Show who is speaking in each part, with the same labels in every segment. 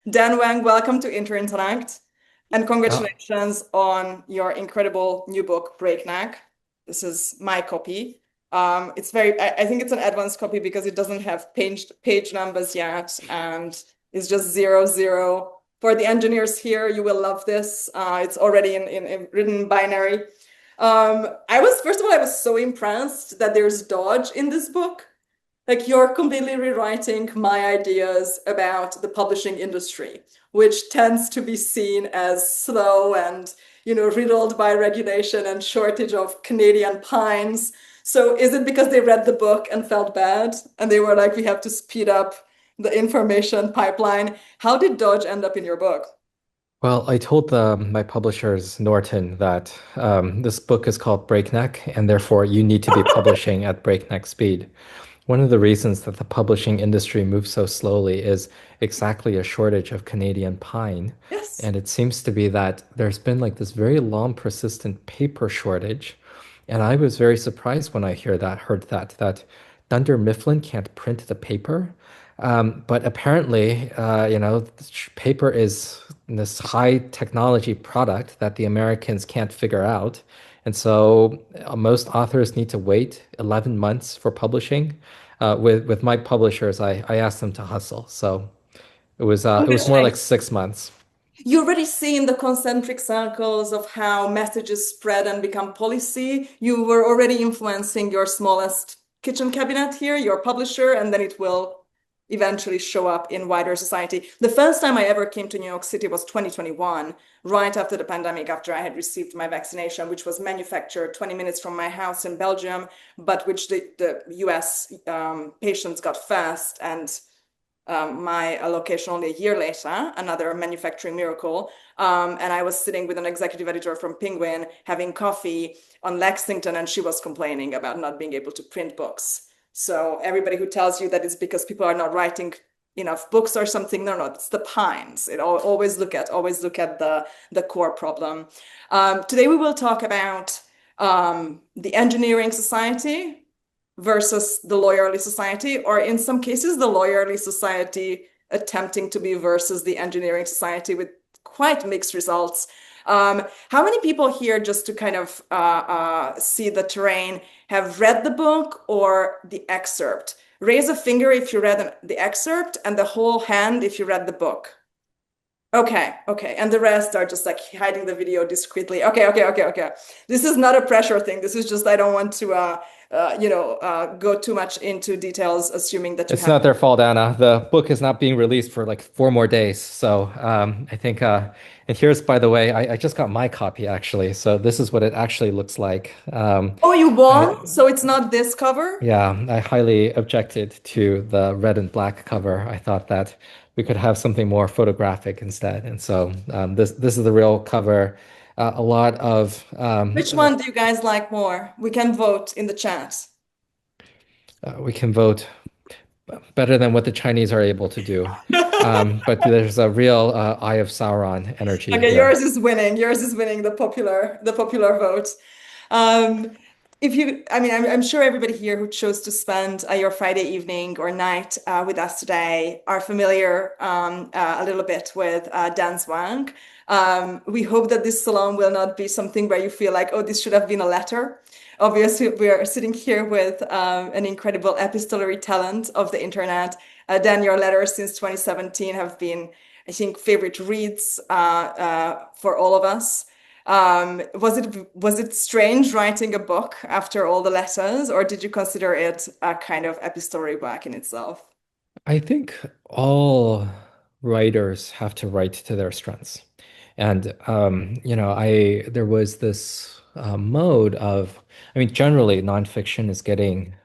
Speaker 1: Dan Wang, welcome to Interintellect, and
Speaker 2: Oh,
Speaker 1: congratulations on your incredible new book, Breakneck. This is my copy. It's I think it's an advanced copy because it doesn't have page numbers yet, and it's just 00. For the engineers here, you will love this. It's already in written binary. First of all, I was so impressed that there's Dodge in this book. Like you're completely rewriting my ideas about the publishing industry, which tends to be seen as slow and, riddled by regulation and shortage of Canadian pines. So is it because they read the book and felt bad and they were like, we have to speed up the information pipeline? How did Dodge end up in your book?
Speaker 2: well, I told my publishers, Norton, that this book is called Breakneck, and therefore you need to be publishing at breakneck speed. One of the reasons that the publishing industry moves so slowly is exactly a shortage of Canadian pine.
Speaker 1: Yes.
Speaker 2: And it seems to be that there's been like this very long, persistent paper shortage. And I was very surprised when heard that Dunder Mifflin can't print the paper. But apparently, paper is this high technology product that the Americans can't figure out. And so most authors need to wait 11 months for publishing. With my publishers, I asked them to hustle. So it was more like 6 months.
Speaker 1: You already seen the concentric circles of how messages spread and become policy. You were already influencing your smallest kitchen cabinet here, your publisher, and then it will eventually show up in wider society. The first time I ever came to New York City was 2021, right after the pandemic, after I had received my vaccination, which was manufactured 20 minutes from my house in Belgium, but which the US patients got first. And my allocation only a year later, another manufacturing miracle. And I was sitting with an executive editor from Penguin having coffee on Lexington, and she was complaining about not being able to print books. So everybody who tells you that it's because people are not writing enough books or something, no, it's the pines. Always look at the core problem. Today we will talk about the engineering society versus the lawyerly society, or in some cases, the lawyerly society attempting to be versus the engineering society with quite mixed results. How many people here, just to kind of see the terrain, have read the book or the excerpt? Raise a finger if you read the excerpt, and the whole hand if you read the book. Okay. And the rest are just like hiding the video discreetly. Okay. This is not a pressure thing. This is just I don't want to go too much into details, assuming that you
Speaker 2: It's
Speaker 1: have.
Speaker 2: not their fault, Anna. The book is not being released for like 4 more days. So I think, and here's, by the way, I just got my copy actually. So this is what it actually looks like.
Speaker 1: Oh, you
Speaker 2: I,
Speaker 1: won? So it's not this cover?
Speaker 2: Yeah, I highly objected to the red and black cover. I thought that we could have something more photographic instead. And so this is the real cover. A lot of
Speaker 1: Which one do you guys like more? We can vote in the chat.
Speaker 2: we can vote better than what the Chinese are able to do. But there's a real Eye of Sauron energy
Speaker 1: Okay,
Speaker 2: here.
Speaker 1: yours is winning. Yours is winning the popular vote. Um, if you, I mean, I'm sure everybody here who chose to spend your Friday evening or night with us today are familiar a little bit with Dan Wang. We hope that this salon will not be something where you feel like, oh, this should have been a letter. Obviously, we are sitting here with an incredible epistolary talent of the internet. Dan, your letters since 2017 have been, I think, favorite reads for all of us. Was it strange writing a book after all the letters, or did you consider it a kind of epistolary work in itself?
Speaker 2: I think all writers have to write to their strengths. And I there was this mode of, I mean, generally nonfiction is getting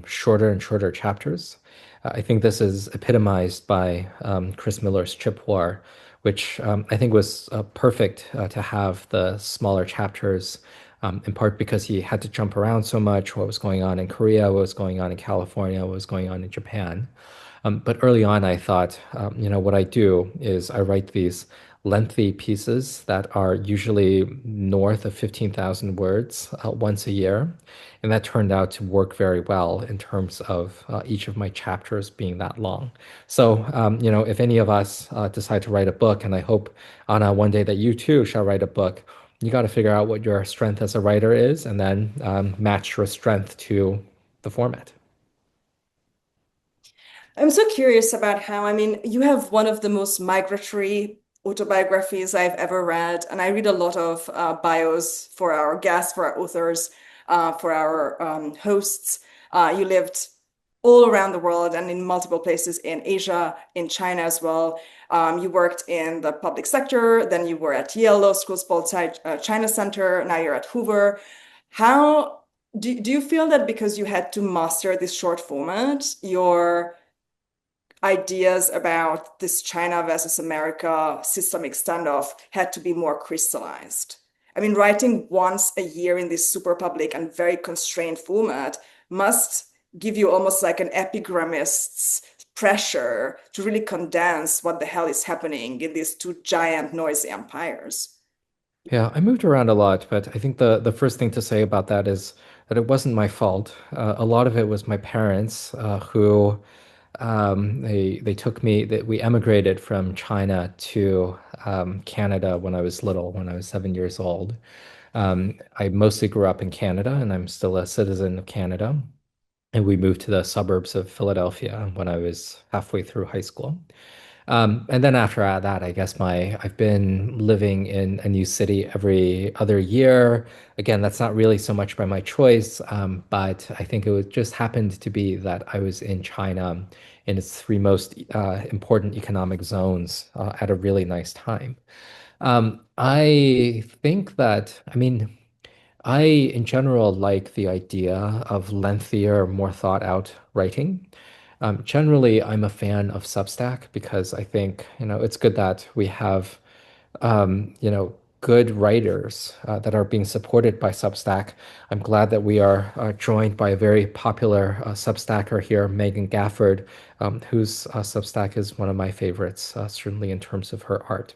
Speaker 2: shorter and shorter chapters. I think this is epitomized by Chris Miller's Chip War, which I think was perfect to have the smaller chapters, in part because he had to jump around so much, what was going on in Korea, what was going on in California, what was going on in Japan. But early on, I thought, what I do is I write these lengthy pieces that are usually north of 15,000 words once a year. And that turned out to work very well in terms of each of my chapters being that long. So, if any of us decide to write a book, and I hope, Anna, one day that you too shall write a book, you got to figure out what your strength as a writer is and then match your strength to the format.
Speaker 1: I'm so curious about how, I mean, you have one of the most migratory autobiographies I've ever read, and I read a lot of bios for our guests, for our authors, for our hosts. You lived all around the world and in multiple places in Asia, in China as well. You worked in the public sector, then you were at Yale Law School's China Center, now you're at Hoover. How do you feel that because you had to master this short format, your ideas about this China versus America systemic standoff had to be more crystallized? I mean, writing once a year in this super public and very constrained format must give you almost like an epigrammist's pressure to really condense what the hell is happening in these two giant noisy empires.
Speaker 2: Yeah, I moved around a lot, but I think the first thing to say about that is that it wasn't my fault. A lot of it was my parents who they took me that we emigrated from China to Canada when I was little, when I was 7 years old. I mostly grew up in Canada, and I'm still a citizen of Canada. And we moved to the suburbs of Philadelphia when I was halfway through high school. And then after that, I guess I've been living in a new city every other year. Again, that's not really so much by my choice, but I think it was just happened to be that I was in China in its three most important economic zones at a really nice time. I think that, I mean, I, in general, like the idea of lengthier, more thought out writing. Generally, I'm a fan of Substack because I think, it's good that we have, good writers that are being supported by Substack. I'm glad that we are joined by a very popular Substacker here, Megan Gafford, whose Substack is one of my favorites, certainly in terms of her art.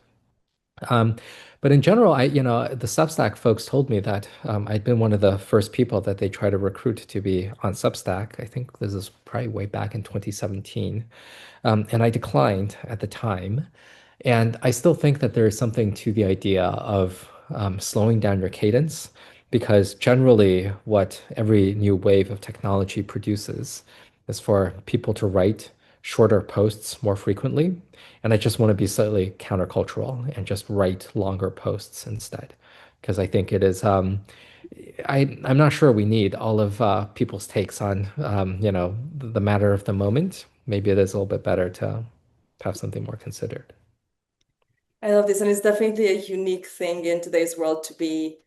Speaker 2: Um, but in general, the Substack folks told me that I'd been one of the first people that they try to recruit to be on Substack. I think this is probably way back in 2017. And I declined at the time. And I still think that there is something to the idea of slowing down your cadence, because generally, what every new wave of technology produces is for people to write shorter posts more frequently. And I just want to be slightly countercultural and just write longer posts instead, because I think it is. I'm not sure we need all of people's takes on, the matter of the moment. Maybe it is a little bit better to have something more considered.
Speaker 1: I love this, and it's definitely a unique thing in today's world to be,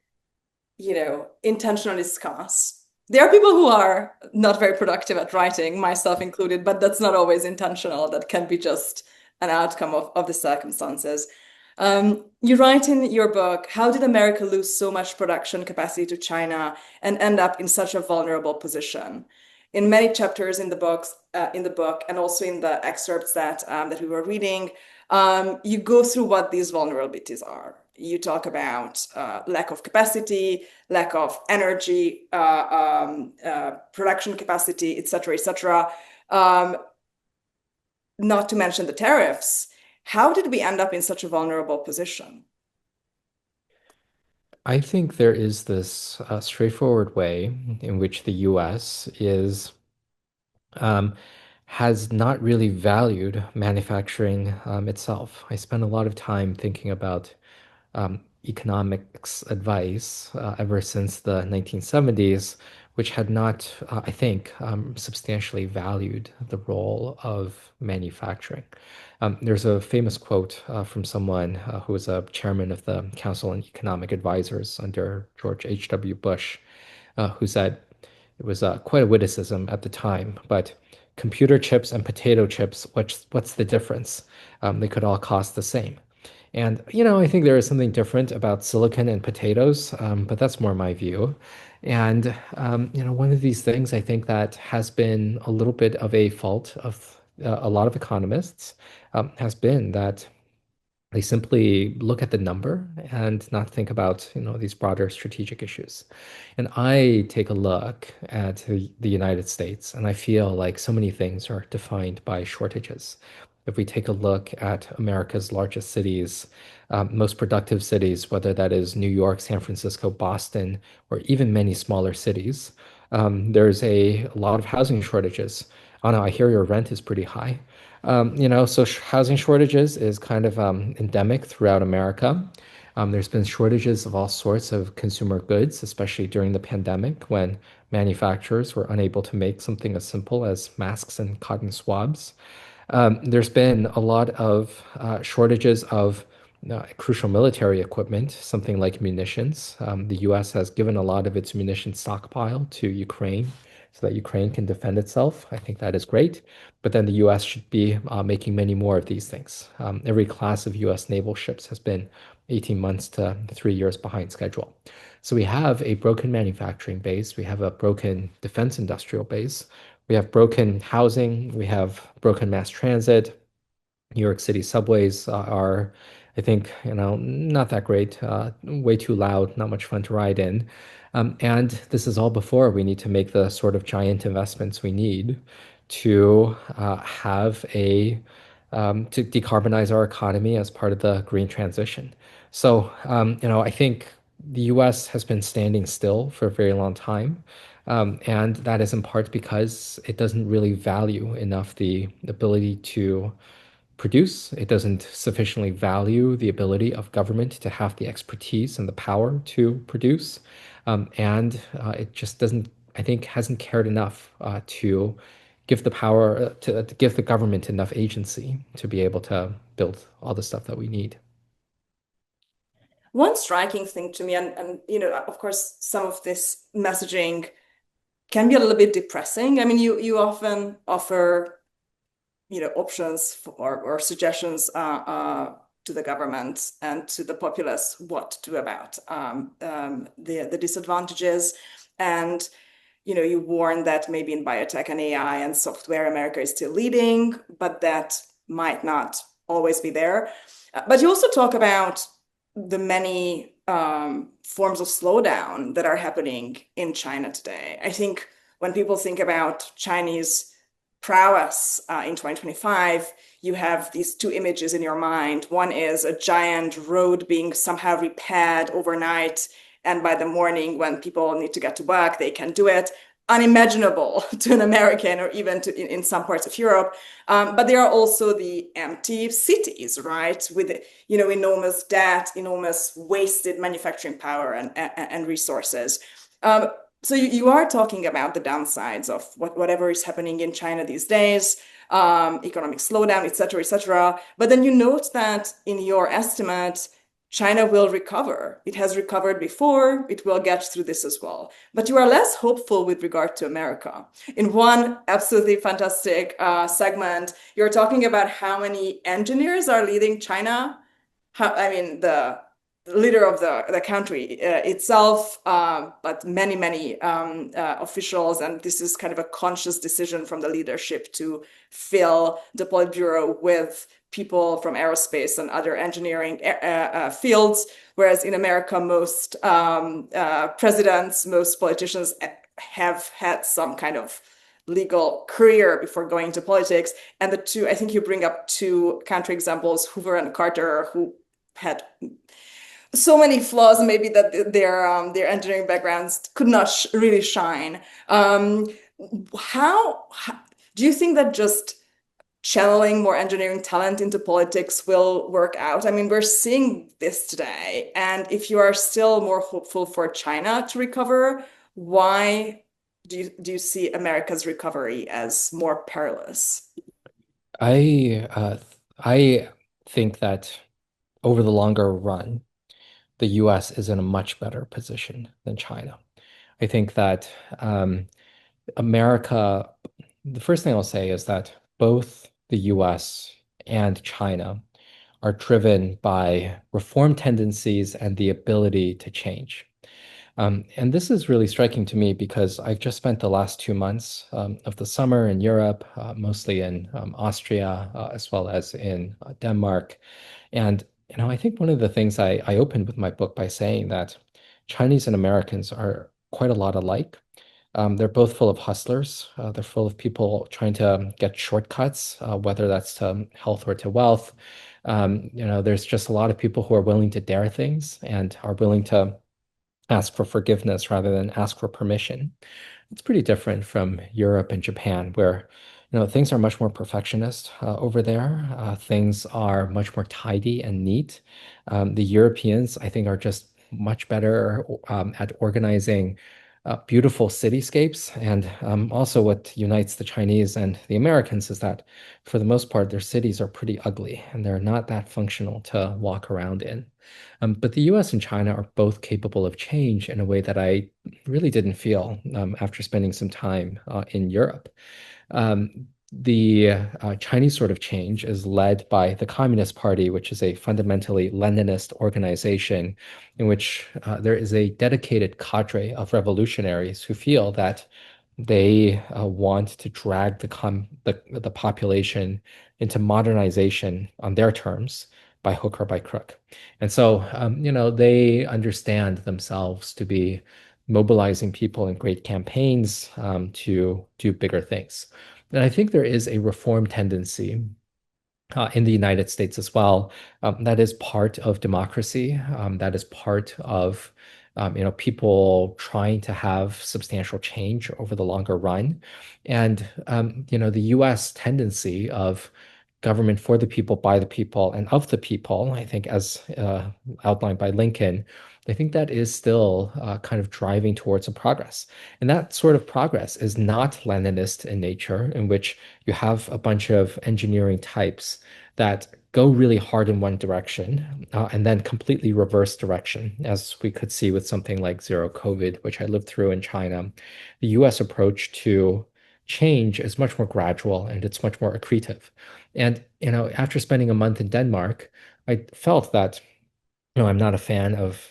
Speaker 1: intentionally scarce. There are people who are not very productive at writing, myself included, but that's not always intentional. That can be just an outcome of the circumstances. You write in your book, how did America lose so much production capacity to China and end up in such a vulnerable position? In many chapters in the book, and also in the excerpts that we were reading, you go through what these vulnerabilities are. You talk about lack of capacity, lack of energy, production capacity, et cetera, et cetera. Um, Not to mention the tariffs. How did we end up in such a vulnerable position?
Speaker 2: I think there is this straightforward way in which the US um, has not really valued manufacturing itself. I spent a lot of time thinking about economics advice ever since the 1970s, which had not, I think, substantially valued the role of manufacturing. There's a famous quote from someone who was a chairman of the Council on Economic Advisors under George H.W. Bush, who said, it was quite a witticism at the time, but computer chips and potato chips, what's the difference? They could all cost the same. And, I think there is something different about silicon and potatoes, but that's more my view. And, one of these things I think that has been a little bit of a fault of a lot of economists has been that They simply look at the number and not think about, these broader strategic issues. And I take a look at the United States, and I feel like so many things are defined by shortages. If we take a look at America's largest cities, most productive cities, whether that is New York, San Francisco, Boston, or even many smaller cities, there's a lot of housing shortages. Oh no, I hear your rent is pretty high. So housing shortages is kind of endemic throughout America. There's been shortages of all sorts of consumer goods, especially during the pandemic when manufacturers were unable to make something as simple as masks and cotton swabs. There's been a lot of shortages of crucial military equipment, something like munitions. The US has given a lot of its munition stockpile to Ukraine so that Ukraine can defend itself. I think that is great. But then the US should be making many more of these things. Every class of US naval ships has been 18 months to 3 years behind schedule. So we have a broken manufacturing base, we have a broken defense industrial base, we have broken housing, we have broken mass transit. New York City subways are, I think, not that great, way too loud, not much fun to ride in. And this is all before we need to make the sort of giant investments we need to to decarbonize our economy as part of the green transition. So, I think the US has been standing still for a very long time. And that is in part because it doesn't really value enough the ability to produce. It doesn't sufficiently value the ability of government to have the expertise and the power to produce. And it just doesn't, I think, hasn't cared enough to give the power, to give the government enough agency to be able to build all the stuff that we need.
Speaker 1: One striking thing to me, and of course, some of this messaging can be a little bit depressing. I mean, you often offer, options or suggestions to the government and to the populace what to do about the disadvantages. And you warn that maybe in biotech and AI and software, America is still leading, but that might not always be there. But you also talk about the many forms of slowdown that are happening in China today. I think when people think about Chinese prowess in 2025, you have these two images in your mind. One is a giant road being somehow repaired overnight, and by the morning, when people need to get to work, they can do it. Unimaginable to an American or even in some parts of Europe. But there are also the empty cities, right? With enormous debt, enormous wasted manufacturing power and resources. So you are talking about the downsides of whatever is happening in China these days, economic slowdown, et cetera, et cetera. But then you note that in your estimate, China will recover. It has recovered before. It will get through this as well. But you are less hopeful with regard to America. In one absolutely fantastic segment, you're talking about how many engineers are leading China. I mean, the leader of the country itself, but many, many officials. And this is kind of a conscious decision from the leadership to fill the Politburo with people from aerospace and other engineering fields, whereas in America, most presidents, most politicians have had some kind of legal career before going into politics. And the two, I think you bring up two counterexamples, Hoover and Carter, who had so many flaws, maybe that their engineering backgrounds could not really shine. How do you think that just channeling more engineering talent into politics will work out? I mean, we're seeing this today. And if you are still more hopeful for China to recover, why do you see America's recovery as more perilous?
Speaker 2: I think that over the longer run, the US is in a much better position than China. I think that America, the first thing I'll say is that both the US and China are driven by reform tendencies and the ability to change. And this is really striking to me because I've just spent the last 2 months of the summer in Europe, mostly in Austria, as well as in Denmark. And I think one of the things I opened with my book by saying that Chinese and Americans are quite a lot alike. They're both full of hustlers. They're full of people trying to get shortcuts, whether that's to health or to wealth. There's just a lot of people who are willing to dare things and are willing to ask for forgiveness rather than ask for permission. It's pretty different from Europe and Japan, where things are much more perfectionist over there. Things are much more tidy and neat. The Europeans, I think, are just much better at organizing beautiful cityscapes. And also, what unites the Chinese and the Americans is that, for the most part, their cities are pretty ugly and they're not that functional to walk around in. But the US and China are both capable of change in a way that I really didn't feel after spending some time in Europe. The Chinese sort of change is led by the Communist Party, which is a fundamentally Leninist organization in which there is a dedicated cadre of revolutionaries who feel that they want to drag the population into modernization on their terms by hook or by crook. And so, they understand themselves to be mobilizing people in great campaigns to do bigger things. And I think there is a reform tendency in the United States as well. That is part of democracy. That is part of people trying to have substantial change over the longer run. And the U.S. tendency of government for the people, by the people, and of the people, I think, as outlined by Lincoln, I think that is still kind of driving towards a progress. And that sort of progress is not Leninist in nature, in which you have a bunch of engineering types that go really hard in one direction and then completely reverse direction, as we could see with something like zero COVID, which I lived through in China. The US approach to change is much more gradual and it's much more accretive. And, after spending a month in Denmark, I felt that I'm not a fan of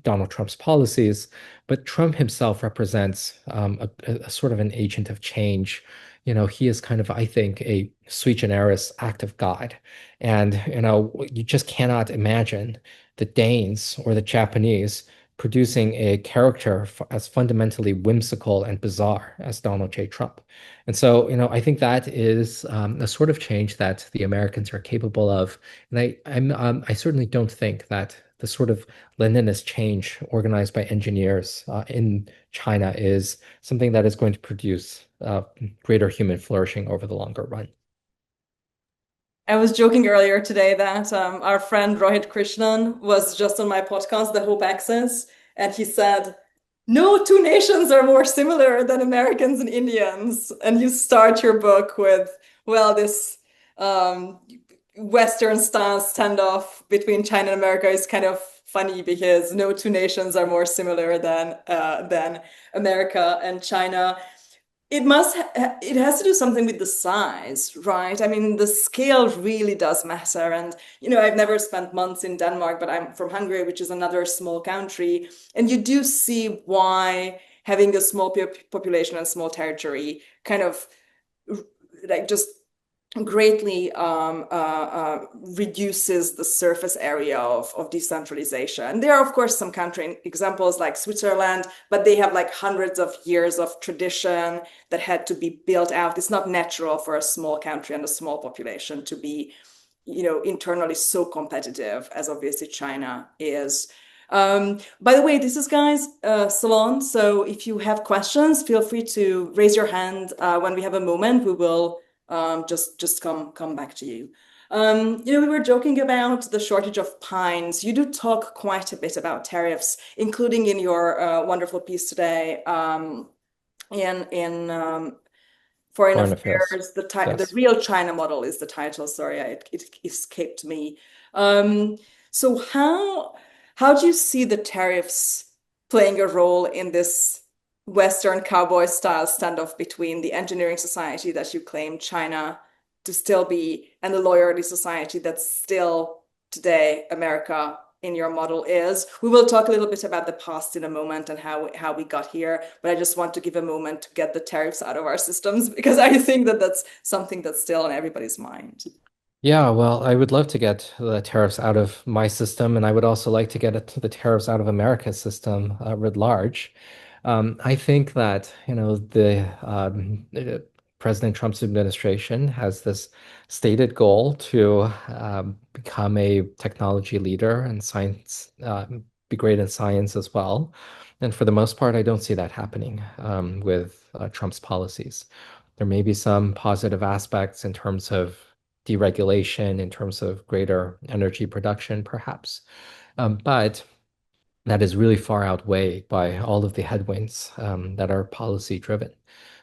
Speaker 2: Donald Trump's policies, but Trump himself represents a sort of an agent of change. He is kind of, I think, a sui generis act of God. And, you just cannot imagine the Danes or the Japanese producing a character as fundamentally whimsical and bizarre as Donald J. Trump. And so, I think that is a sort of change that the Americans are capable of. And I certainly don't think that the sort of Leninist change organized by engineers in China is something that is going to produce greater human flourishing over the longer run.
Speaker 1: I was joking earlier today that our friend Rohit Krishnan was just on my podcast, The Hope Access, and he said, no two nations are more similar than Americans and Indians. And you start your book with, well, this um, Western stance standoff between China and America is kind of funny because no two nations are more similar than America and China. It has to do something with the size, right? I mean, the scale really does matter. And, I've never spent months in Denmark, but I'm from Hungary, which is another small country. And you do see why having a small population and small territory kind of like just greatly reduces the surface area of decentralization. There are, of course, some country examples like Switzerland, but they have like hundreds of years of tradition that had to be built out. It's not natural for a small country and a small population to be, internally so competitive as obviously China is. By the way, this is guys salon. So if you have questions, feel free to raise your hand when we have a moment. We will just come back to you. We were joking about the shortage of pines. You do talk quite a bit about tariffs, including in your wonderful piece today in Foreign
Speaker 2: Foreign affairs.
Speaker 1: Affairs. The
Speaker 2: Yes.
Speaker 1: real China model is the title. Sorry, it escaped me. So how do you see the tariffs playing a role in this Western cowboy style standoff between the engineering society that you claim China to still be and the loyalty society that's still today America in your model is? We will talk a little bit about the past in a moment and how we got here, but I just want to give a moment to get the tariffs out of our systems because I think that that's something that's still on everybody's mind.
Speaker 2: Yeah, well, I would love to get the tariffs out of my system, and I would also like to get the tariffs out of America's system writ large. I think that, President Trump's administration has this stated goal to become a technology leader and science, be great in science as well. And for the most part, I don't see that happening with Trump's policies. There may be some positive aspects in terms of deregulation, in terms of greater energy production, perhaps. But that is really far outweighed by all of the headwinds that are policy driven.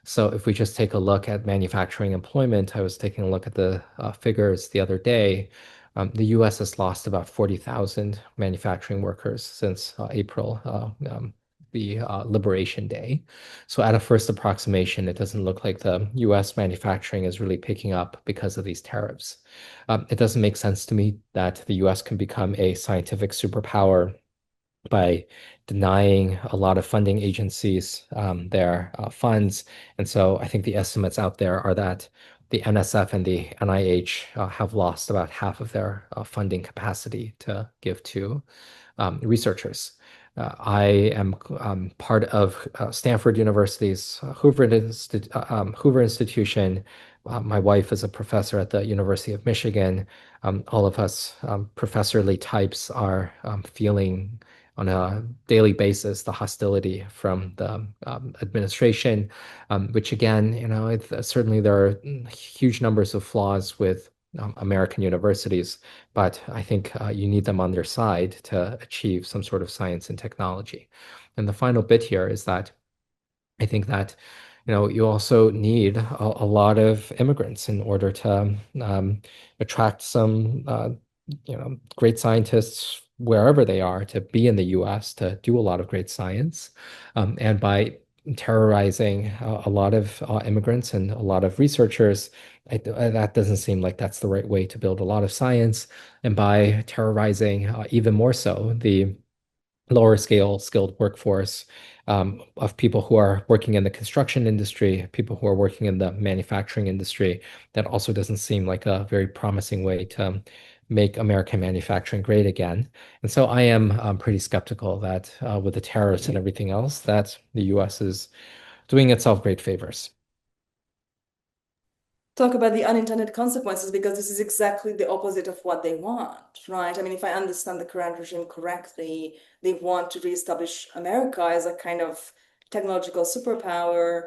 Speaker 2: So if we just take a look at manufacturing employment, I was taking a look at the figures the other day. The US has lost about 40,000 manufacturing workers since April, the Liberation Day. So at a first approximation, it doesn't look like the US manufacturing is really picking up because of these tariffs. It doesn't make sense to me that the US can become a scientific superpower by denying a lot of funding agencies their funds. And so I think the estimates out there are that the NSF and the NIH have lost about half of their funding capacity to give to researchers. I am part of Stanford University's Hoover Institution. My wife is a professor at the University of Michigan. All of us professorly types are feeling on a daily basis the hostility from the administration, which again, certainly there are huge numbers of flaws with American universities, but I think you need them on their side to achieve some sort of science and technology. And the final bit here is that I think that, you also need a lot of immigrants in order to attract some, great scientists wherever they are to be in the US to do a lot of great science. And by terrorizing a lot of immigrants and a lot of researchers, that doesn't seem like that's the right way to build a lot of science. And by terrorizing even more so the lower scale skilled workforce of people who are working in the construction industry, people who are working in the manufacturing industry. That also doesn't seem like a very promising way to make American manufacturing great again. And so I am pretty skeptical that with the tariffs and everything else, that the US is doing itself great favors.
Speaker 1: Talk about the unintended consequences because this is exactly the opposite of what they want, right? I mean, if I understand the current regime correctly, they want to reestablish America as a kind of technological superpower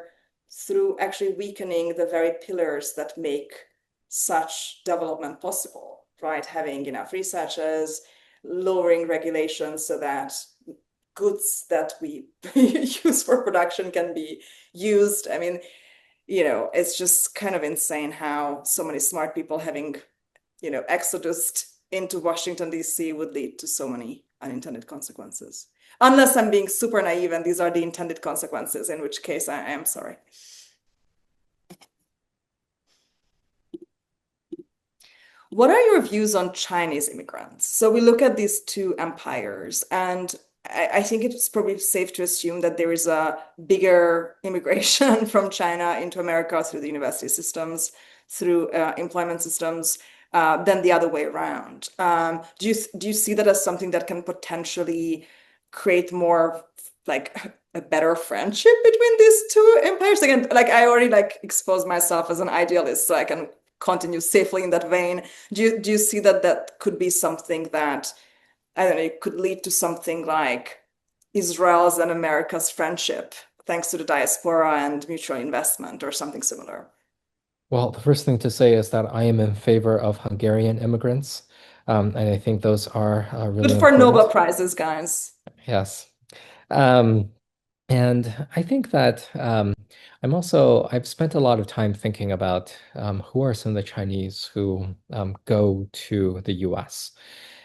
Speaker 1: through actually weakening the very pillars that make such development possible, right? Having enough researchers, lowering regulations so that goods that we use for production can be used. I mean, it's just kind of insane how so many smart people having, exodus into Washington, D.C. would lead to so many unintended consequences. Unless I'm being super naive and these are the intended consequences, in which case I am sorry. What are your views on Chinese immigrants? So we look at these two empires, and I think it's probably safe to assume that there is a bigger immigration from China into America through the university systems, through employment systems, than the other way around. Do you see that as something that can potentially create more like a better friendship between these two empires? Again, like I already like exposed myself as an idealist, so I can continue safely in that vein. Do you see that that could be something that, I don't know, it could lead to something like Israel's and America's friendship, thanks to the diaspora and mutual investment or something similar?
Speaker 2: Well, the first thing to say is that I am in favor of Hungarian immigrants. And I think those are
Speaker 1: Good
Speaker 2: really
Speaker 1: for Nobel
Speaker 2: important.
Speaker 1: Prizes, guys.
Speaker 2: Yes. Um, And I think that I've spent a lot of time thinking about who are some of the Chinese who go to the US.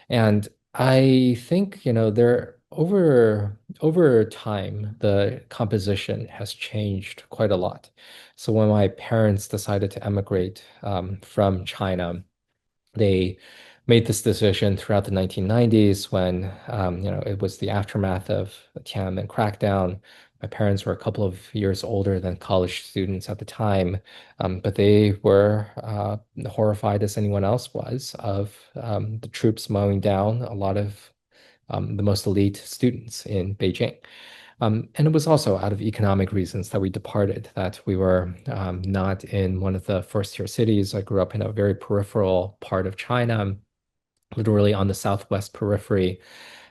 Speaker 2: And I think, there over time, the composition has changed quite a lot. So when my parents decided to emigrate from China, they made this decision throughout the 1990s when it was the aftermath of the Tiananmen crackdown. My parents were a couple of years older than college students at the time, but they were horrified as anyone else was of the troops mowing down a lot of the most elite students in Beijing. And it was also out of economic reasons that we departed, that we were not in one of the first tier cities. I grew up in a very peripheral part of China, literally on the southwest periphery.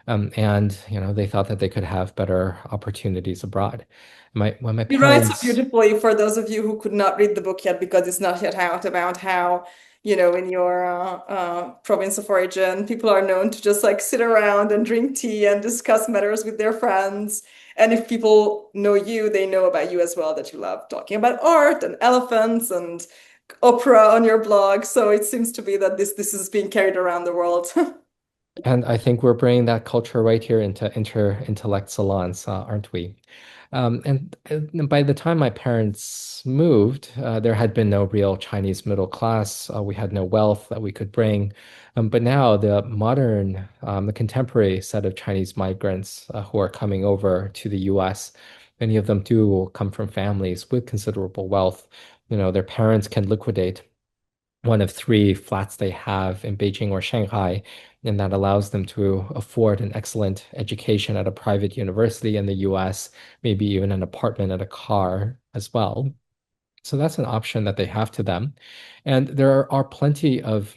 Speaker 2: And they thought that they could have better opportunities abroad. When my
Speaker 1: You write so
Speaker 2: parents,
Speaker 1: beautifully for those of you who could not read the book yet because it's not yet out about how, in your province of origin, people are known to just like sit around and drink tea and discuss matters with their friends. And if people know you, they know about you as well, that you love talking about art and elephants and opera on your blog. So it seems to be that this is being carried around the world.
Speaker 2: and I think we're bringing that culture right here into Interintellect salons, aren't we? And by the time my parents moved, there had been no real Chinese middle class. We had no wealth that we could bring. But now the contemporary set of Chinese migrants who are coming over to the US, many of them do come from families with considerable wealth. Their parents can liquidate one of three flats they have in Beijing or Shanghai, and that allows them to afford an excellent education at a private university in the US, maybe even an apartment and a car as well. So that's an option that they have to them. And there are plenty of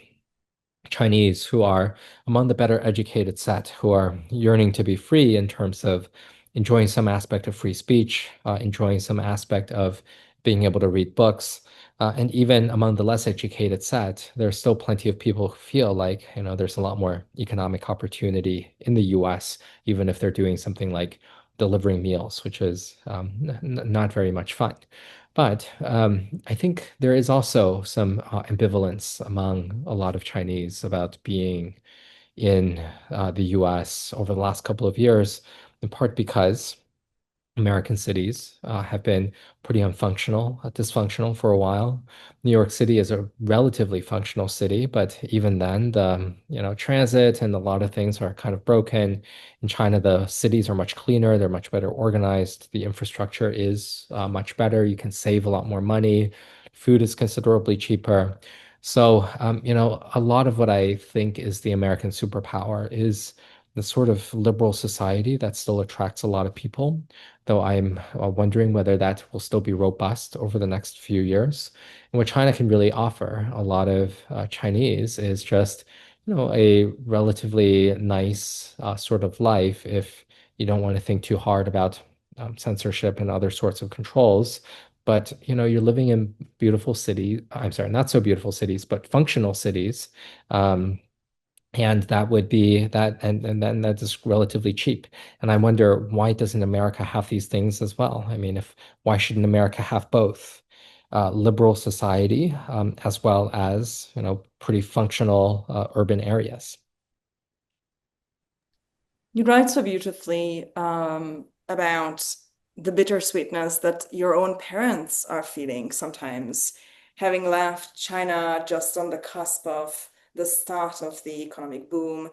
Speaker 2: Chinese who are among the better educated set, who are yearning to be free in terms of enjoying some aspect of free speech, enjoying some aspect of being able to read books. And even among the less educated set, there's still plenty of people who feel like, there's a lot more economic opportunity in the US, even if they're doing something like delivering meals, which is not very much fun. But I think there is also some ambivalence among a lot of Chinese about being in the US over the last couple of years, in part because American cities have been pretty unfunctional, dysfunctional for a while. New York City is a relatively functional city, but even then, the transit and a lot of things are kind of broken. In China, the cities are much cleaner, they're much better organized. The infrastructure is much better. You can save a lot more money. Food is considerably cheaper. So, a lot of what I think is the American superpower is the sort of liberal society that still attracts a lot of people, though I'm wondering whether that will still be robust over the next few years. And what China can really offer a lot of Chinese is just, a relatively nice sort of life if you don't want to think too hard about censorship and other sorts of controls. But, you're living in beautiful cities. I'm sorry, not so beautiful cities, but functional cities. Um, and that would be that, and then that is relatively cheap. And I wonder, why doesn't America have these things as well? I mean, if why shouldn't America have both liberal society as well as pretty functional urban areas?
Speaker 1: You write so beautifully about the bittersweetness that your own parents are feeling sometimes, having left China just on the cusp of the start of the economic boom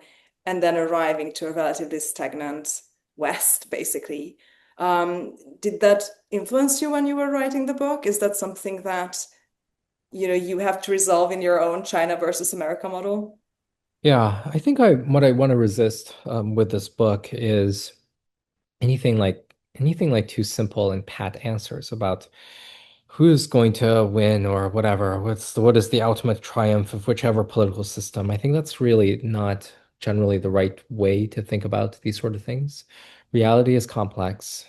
Speaker 1: and then arriving to a relatively stagnant West, basically. Did that influence you when you were writing the book? Is that something that, you have to resolve in your own China versus America model?
Speaker 2: Yeah, I think what I want to resist with this book is anything like too simple and pat answers about who's going to win or whatever. What is the ultimate triumph of whichever political system? I think that's really not generally the right way to think about these sort of things. Reality is complex.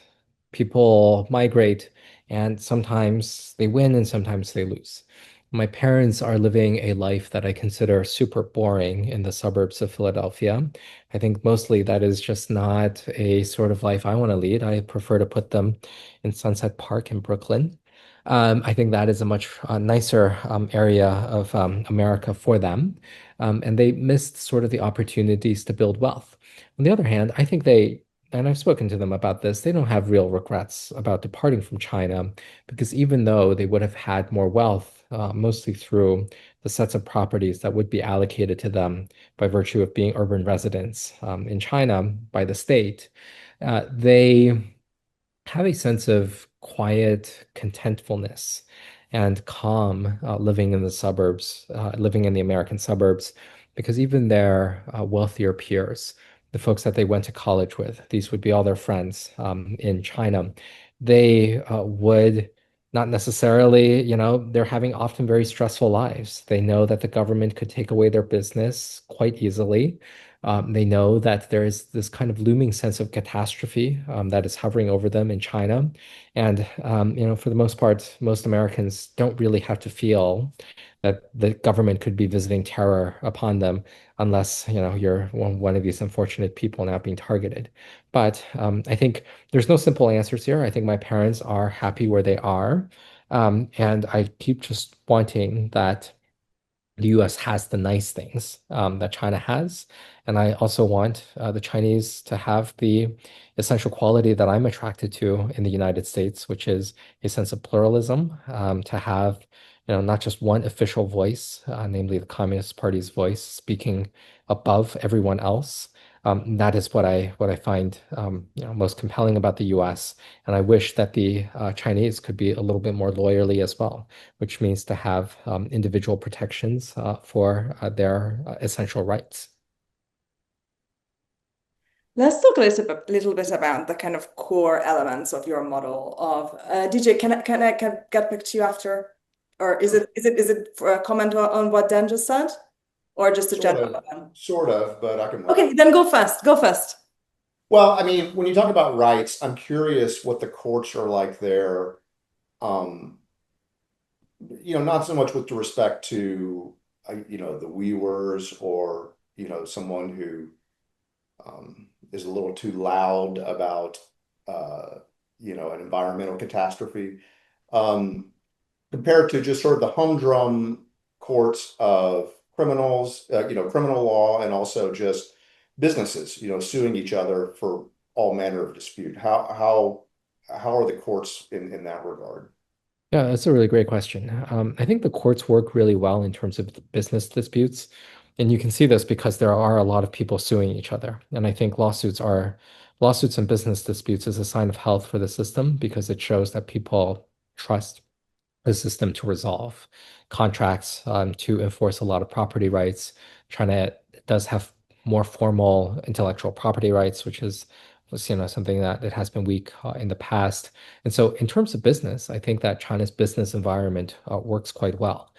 Speaker 2: People migrate, and sometimes they win and sometimes they lose. My parents are living a life that I consider super boring in the suburbs of Philadelphia. I think mostly that is just not a sort of life I want to lead. I prefer to put them in Sunset Park in Brooklyn. I think that is a much nicer area of America for them. And they missed sort of the opportunities to build wealth. On the other hand, I think and I've spoken to them about this, they don't have real regrets about departing from China because even though they would have had more wealth, mostly through the sets of properties that would be allocated to them by virtue of being urban residents in China by the state, they have a sense of quiet contentfulness and calm living in the suburbs, living in the American suburbs, because even their wealthier peers, the folks that they went to college with, these would be all their friends in China, they would not necessarily, they're having often very stressful lives. They know that the government could take away their business quite easily. They know that there is this kind of looming sense of catastrophe that is hovering over them in China. And, for the most part, most Americans don't really have to feel that the government could be visiting terror upon them unless, you're one of these unfortunate people now being targeted. But I think there's no simple answers here. I think my parents are happy where they are. And I keep just wanting that the US has the nice things that China has. And I also want the Chinese to have the essential quality that I'm attracted to in the United States, which is a sense of pluralism, to have, not just one official voice, namely the Communist Party's voice, speaking above everyone else. That is what I find most compelling about the US. And I wish that the Chinese could be a little bit more lawyerly as well, which means to have individual protections for their essential rights.
Speaker 1: Let's talk little bit about the kind of core elements of your model of DJ. Can I get back to you after, or is
Speaker 3: Sure.
Speaker 1: it for a comment on what Dan just said, or just a
Speaker 3: Sort
Speaker 1: general
Speaker 3: of,
Speaker 1: one?
Speaker 3: sort of, but I can wait.
Speaker 1: Okay, then go fast. Go fast.
Speaker 3: Well, I mean, when you talk about rights, I'm curious what the courts are like there. Um, not so much with respect to, the weavers or, someone who is a little too loud about, an environmental catastrophe. Um, Compared to just sort of the humdrum courts of criminals, criminal law, and also just businesses, suing each other for all manner of dispute. How are the courts in that regard?
Speaker 2: Yeah, that's a really great question. I think the courts work really well in terms of business disputes. And you can see this because there are a lot of people suing each other. And I think lawsuits and business disputes is a sign of health for the system because it shows that people trust the system to resolve contracts, to enforce a lot of property rights. China does have more formal intellectual property rights, which is was, something that it has been weak in the past. And so, in terms of business, I think that China's business environment works quite well.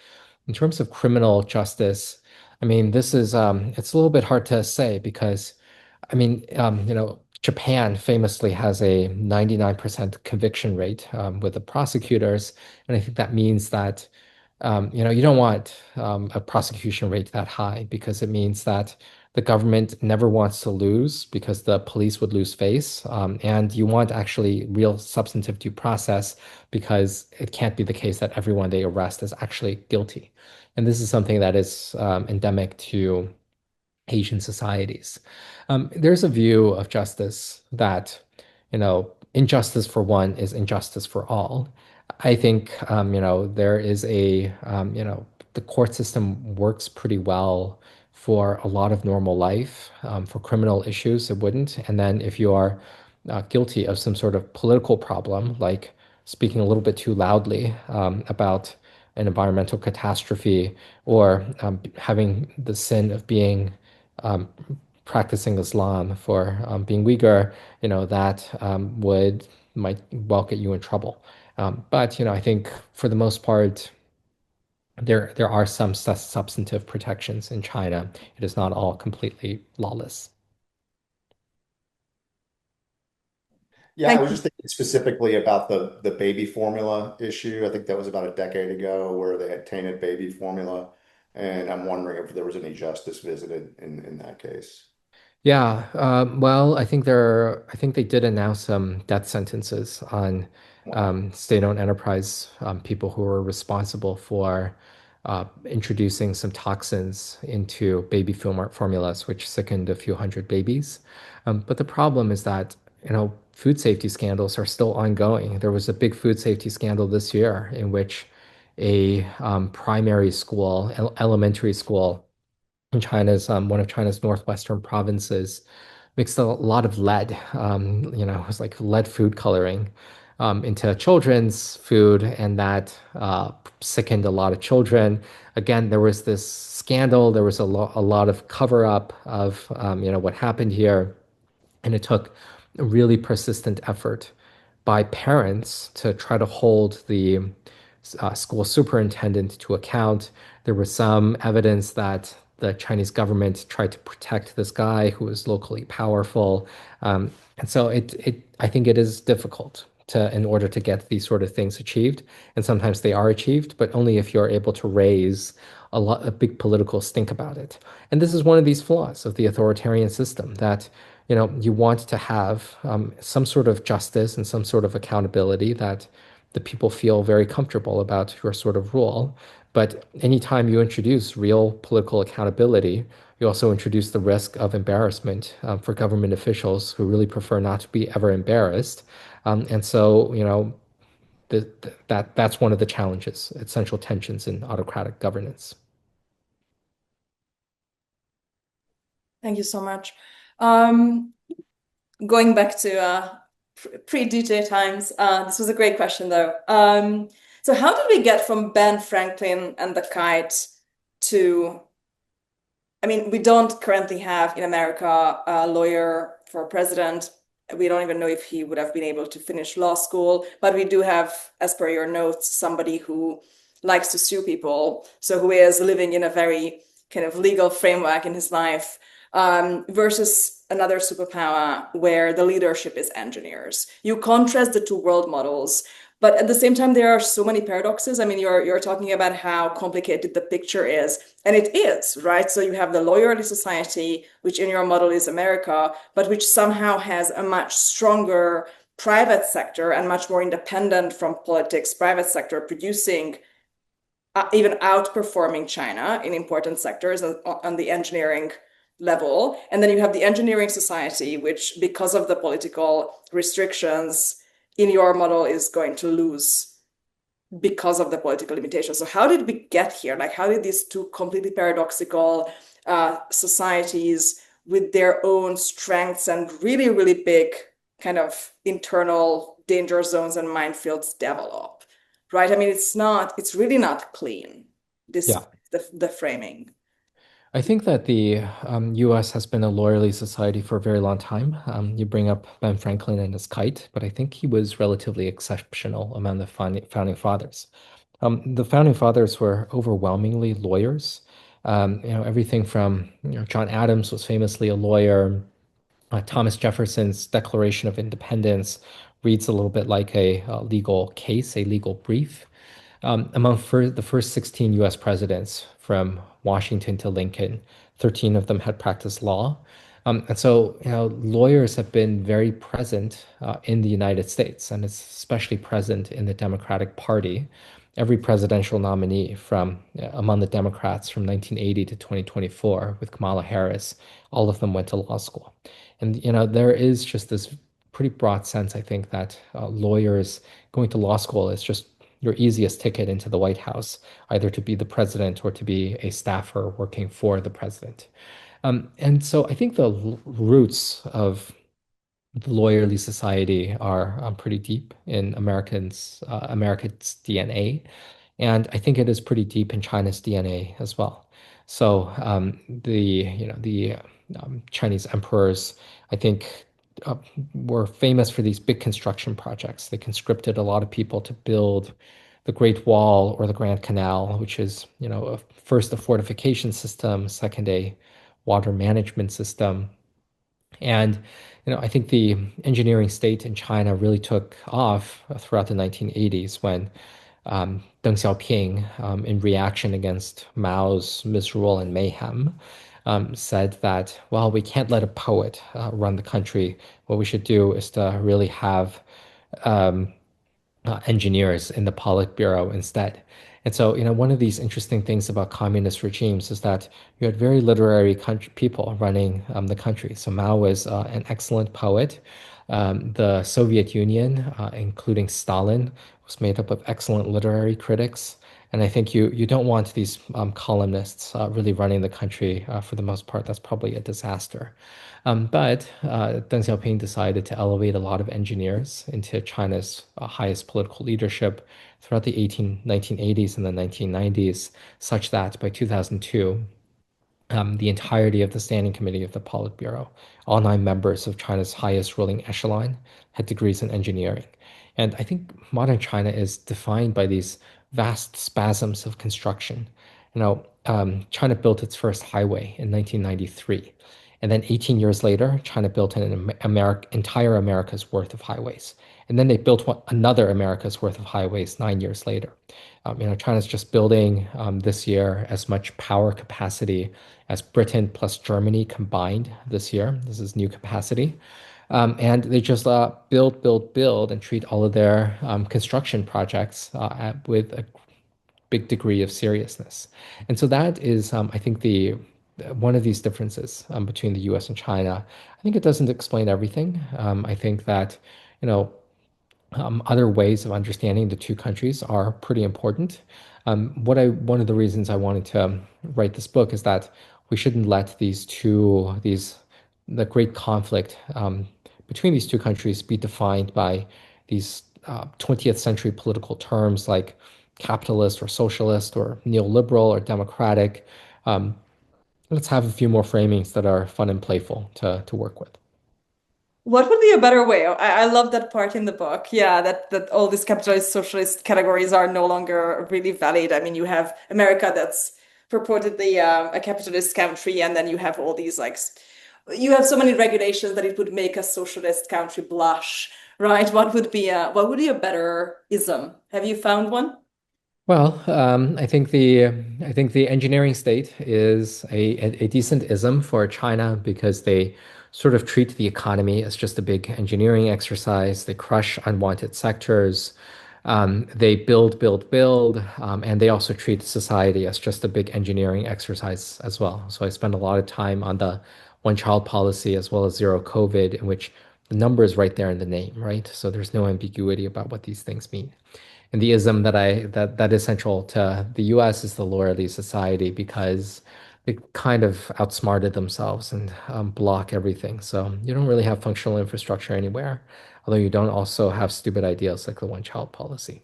Speaker 2: In terms of criminal justice, I mean, this is it's a little bit hard to say because I mean, Japan famously has a 99% conviction rate with the prosecutors. And I think that means that, you don't want a prosecution rate that high because it means that the government never wants to lose because the police would lose face. And you want actually real substantive due process because it can't be the case that everyone they arrest is actually guilty. And this is something that is endemic to Asian societies. There's a view of justice that, injustice for one is injustice for all. I think, there is the court system works pretty well for a lot of normal life. For criminal issues, it wouldn't. And then if you are guilty of some sort of political problem, like speaking a little bit too loudly about an environmental catastrophe or having the sin of being um, practicing Islam for being Uyghur, that would might well get you in trouble. But I think for the most part, there are some substantive protections in China. It is not all completely lawless.
Speaker 3: Yeah, I
Speaker 1: Thank
Speaker 3: was
Speaker 1: you.
Speaker 3: just thinking specifically about the baby formula issue. I think that was about a decade ago where they had tainted baby formula, and I'm wondering if there was any justice visited in that case.
Speaker 2: Yeah, I think they did announce some death sentences on
Speaker 3: Wow.
Speaker 2: state-owned enterprise people who were responsible for introducing some toxins into baby formulas, which sickened a few hundred babies. But the problem is that, food safety scandals are still ongoing. There was a big food safety scandal this year in which a primary school, elementary school in China's one of China's northwestern provinces mixed a lot of lead, it was like lead food coloring into children's food, and that sickened a lot of children. Again, there was this scandal. There was a lot of cover up of what happened here. And it took a really persistent effort by parents to try to hold the school superintendent to account. There was some evidence that the Chinese government tried to protect this guy who was locally powerful. And so I think it is difficult in order to get these sort of things achieved. And sometimes they are achieved, but only if you're able to raise a big political stink about it. And this is one of these flaws of the authoritarian system that you want to have some sort of justice and some sort of accountability that the people feel very comfortable about your sort of rule. But anytime you introduce real political accountability, you also introduce the risk of embarrassment for government officials who really prefer not to be ever embarrassed. And so, that's one of the challenges, essential tensions in autocratic governance.
Speaker 1: Thank you so much. Going back to pre-DJ times, this was a great question though. So how did we get from Ben Franklin and the kite to, I mean, we don't currently have in America a lawyer for president. We don't even know if he would have been able to finish law school, but we do have, as per your notes, somebody who likes to sue people. So who is living in a very kind of legal framework in his life, versus another superpower where the leadership is engineers. You contrast the two world models, but at the same time, there are so many paradoxes. I mean, you're talking about how complicated the picture is, and it is, right? So you have the lawyerly society, which in your model is America, but which somehow has a much stronger private sector and much more independent from politics, private sector producing, even outperforming China in important sectors on the engineering level. And then you have the engineering society, which, because of the political restrictions in your model, is going to lose because of the political limitations. So how did we get here? Like, how did these two completely paradoxical societies with their own strengths and really, really big kind of internal danger zones and minefields develop? Right? I mean, it's really not clean, this
Speaker 2: Yeah.
Speaker 1: the framing.
Speaker 2: I think that the US has been a lawyerly society for a very long time. You bring up Ben Franklin and his kite, but I think he was relatively exceptional among the founding fathers. The founding fathers were overwhelmingly lawyers. Everything from John Adams was famously a lawyer. Thomas Jefferson's Declaration of Independence reads a little bit like a legal case, a legal brief. Among the first 16 US presidents, from Washington to Lincoln, 13 of them had practiced law. And so, lawyers have been very present in the United States, and it's especially present in the Democratic Party. Every presidential nominee from among the Democrats from 1980 to 2024 with Kamala Harris, all of them went to law school. And, there is just this pretty broad sense, I think, that lawyers going to law school is just your easiest ticket into the White House, either to be the president or to be a staffer working for the president. And so I think the roots of the lawyerly society are pretty deep in America's DNA, and I think it is pretty deep in China's DNA as well. So the Chinese emperors, I think, were famous for these big construction projects. They conscripted a lot of people to build the Great Wall or the Grand Canal, which is, first a fortification system, second a water management system. And, I think the engineering state in China really took off throughout the 1980s when Deng Xiaoping, in reaction against Mao's misrule and mayhem, said that, well, we can't let a poet run the country. What we should do is to really have um, engineers in the Politburo instead. And so, one of these interesting things about communist regimes is that you had very literary people running the country. So Mao was an excellent poet. The Soviet Union, including Stalin, was made up of excellent literary critics. And I think you don't want these columnists really running the country for the most part. That's probably a disaster. But Deng Xiaoping decided to elevate a lot of engineers into China's highest political leadership throughout the 1980s and the 1990s, such that by 2002, the entirety of the Standing Committee of the Politburo, all 9 members of China's highest ruling echelon, had degrees in engineering. And I think modern China is defined by these vast spasms of construction. China built its first highway in 1993. And then 18 years later, China built an entire America's worth of highways. And then they built another America's worth of highways 9 years later. China's just building this year as much power capacity as Britain plus Germany combined this year. This is new capacity. And they just build, and treat all of their construction projects with a big degree of seriousness. And so that is, I think, the one of these differences between the U.S. and China. I think it doesn't explain everything. I think that, you know, other ways of understanding the two countries are pretty important. One of the reasons I wanted to write this book is that we shouldn't let the great conflict between these two countries be defined by these 20th century political terms like capitalist or socialist or neoliberal or democratic. Um, let's have a few more framings that are fun and playful to work with.
Speaker 1: What would be a better way? I love that part in the book. Yeah, that all these capitalist socialist categories are no longer really valid. I mean, you have America that's purportedly a capitalist country, and then you have all these you have so many regulations that it would make a socialist country blush, right? What would be a better ism? Have you found one?
Speaker 2: Well, I think the engineering state is a decent ism for China because they sort of treat the economy as just a big engineering exercise. They crush unwanted sectors. They build, and they also treat society as just a big engineering exercise as well. So I spend a lot of time on the one-child policy as well as zero COVID, in which the number is right there in the name, right? So there's no ambiguity about what these things mean. And the ism that is central to the US is the lawyerly society because they kind of outsmarted themselves and block everything. So you don't really have functional infrastructure anywhere, although you don't also have stupid ideas like the one-child policy.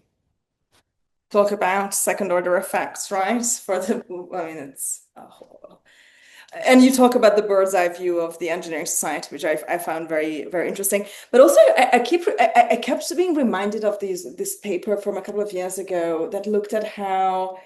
Speaker 1: Talk about second order effects, right? I mean, it's a whole. And you talk about the bird's eye view of the engineering society, which I found very, very interesting. But also, I kept being reminded of this paper from a couple of years ago that looked at how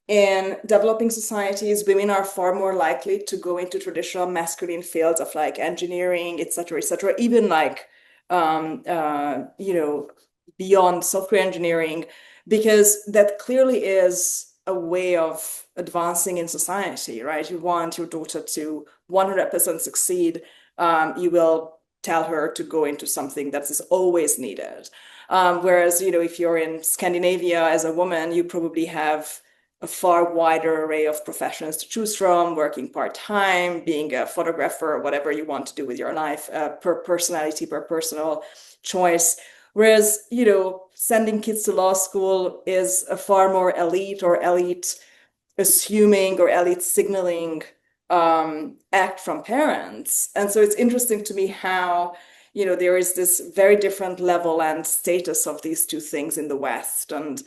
Speaker 1: in developing societies, women are far more likely to go into traditional masculine fields of like engineering, et cetera, even like, um, uh, you know, beyond software engineering, because that clearly is a way of advancing in society, right? You want your daughter to 100% succeed. You will tell her to go into something that is always needed. Whereas, if you're in Scandinavia as a woman, you probably have a far wider array of professions to choose from, working part-time, being a photographer, whatever you want to do with your life, per personality, per personal choice. Whereas, sending kids to law school is a far more elite or elite assuming or elite signaling act from parents. And so it's interesting to me how, there is this very different level and status of these two things in the West. And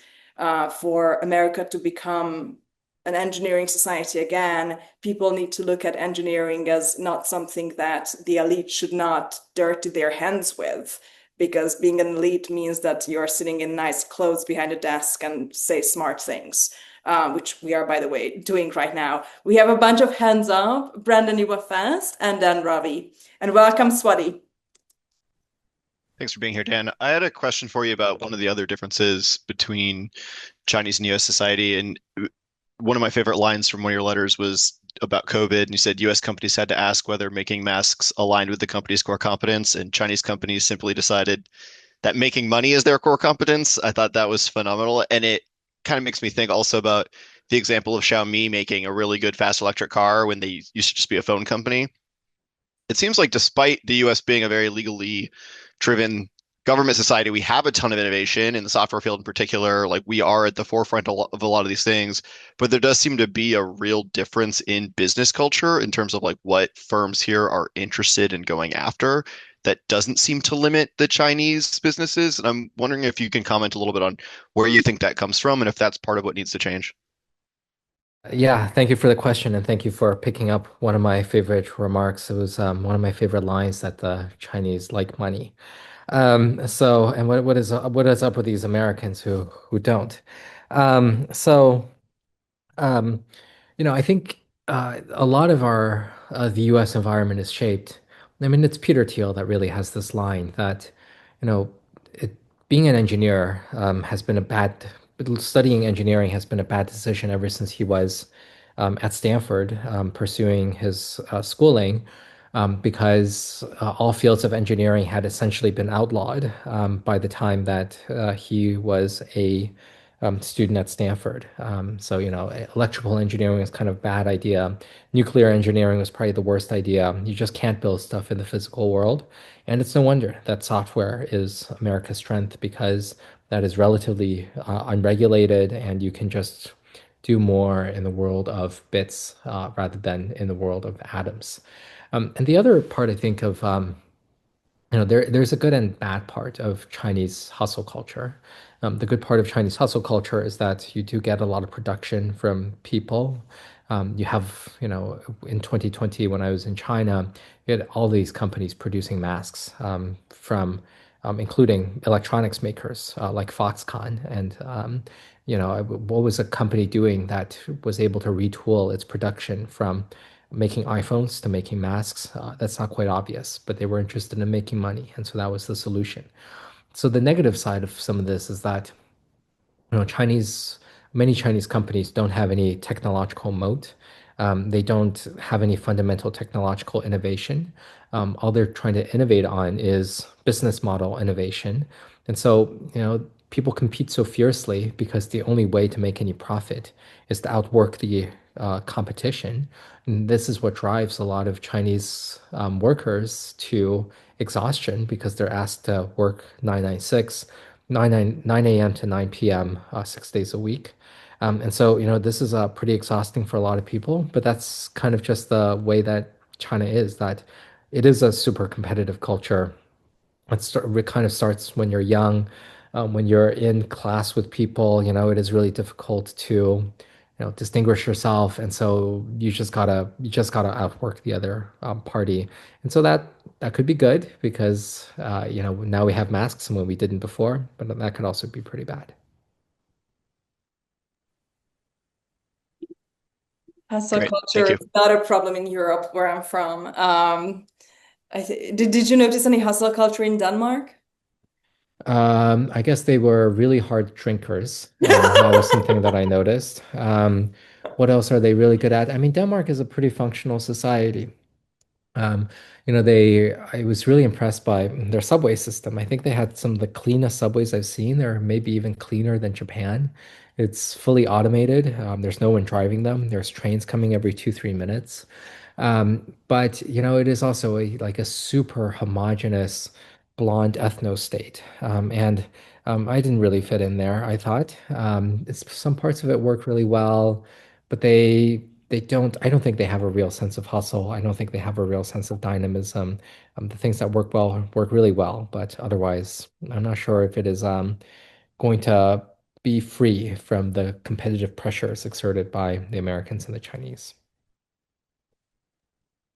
Speaker 1: for America to become an engineering society again, people need to look at engineering as not something that the elite should not dirty their hands with. Because being an elite means that you're sitting in nice clothes behind a desk and say smart things, which we are, by the way, doing right now. We have a bunch of hands up. Brandon, you were fast, and then Ravi. And welcome, Swati.
Speaker 4: Thanks for being here, Dan. I had a question for you about one of the other differences between Chinese and US society. And one of my favorite lines from one of your letters was about COVID. And you said US companies had to ask whether making masks aligned with the company's core competence, and Chinese companies simply decided that making money is their core competence. I thought that was phenomenal. And it kind of makes me think also about the example of Xiaomi making a really good fast electric car when they used to just be a phone company. It seems like despite the US being a very legally driven government society, we have a ton of innovation in the software field in particular. Like we are at the forefront of a lot of these things, but there does seem to be a real difference in business culture in terms of like what firms here are interested in going after. That doesn't seem to limit the Chinese businesses. And I'm wondering if you can comment a little bit on where you think that comes from and if that's part of what needs to change.
Speaker 2: Yeah, thank you for the question, and thank you for picking up one of my favorite remarks. It was one of my favorite lines that the Chinese like money. And what is up with these Americans who don't? Um, so um, I think a lot of our the U.S. environment is shaped. I mean, it's Peter Thiel that really has this line that, you know, it, being an engineer has been a bad, studying engineering has been a bad decision ever since he was at Stanford pursuing his schooling. Because all fields of engineering had essentially been outlawed by the time that he was a student at Stanford. So, electrical engineering is kind of a bad idea. Nuclear engineering was probably the worst idea. You just can't build stuff in the physical world. And it's no wonder that software is America's strength because that is relatively unregulated and you can just do more in the world of bits rather than in the world of atoms. And the other part I think of there's a good and bad part of Chinese hustle culture. The good part of Chinese hustle culture is that you do get a lot of production from people. You have, in 2020, when I was in China, you had all these companies producing masks from, including electronics makers like Foxconn. And, what was a company doing that was able to retool its production from making iPhones to making masks. That's not quite obvious, but they were interested in making money, and so that was the solution. So the negative side of some of this is that many Chinese companies don't have any technological moat. They don't have any fundamental technological innovation. All they're trying to innovate on is business model innovation. And so, people compete so fiercely because the only way to make any profit is to outwork the competition. And this is what drives a lot of Chinese workers to exhaustion because they're asked to work 996 9 a.m. to 9 p.m. 6 days a week. And so, this is pretty exhausting for a lot of people, but that's kind of just the way that China is, that it is a super competitive culture. It kind of starts when you're young, when you're in class with people, it is really difficult to, distinguish yourself. And so you just gotta outwork the other party. And so that could be good because, now we have masks when we didn't before, but that could also be pretty bad.
Speaker 1: Hustle
Speaker 4: Great. Thank
Speaker 1: culture
Speaker 4: you.
Speaker 1: is not a problem in Europe, where I'm from. Did you notice any hustle culture in Denmark?
Speaker 2: I guess they were really hard drinkers. That was something that I noticed. What else are they really good at? I mean, Denmark is a pretty functional society. Um, I was really impressed by their subway system. I think they had some of the cleanest subways I've seen. They're maybe even cleaner than Japan. It's fully automated. There's no one driving them. There's trains coming every 2, 3 minutes. But it is also like a super homogenous blonde ethno state. And I didn't really fit in there, I thought. Some parts of it work really well, but I don't think they have a real sense of hustle. I don't think they have a real sense of dynamism. The things that work well work really well, but otherwise, I'm not sure if it is going to be free from the competitive pressures exerted by the Americans and the Chinese.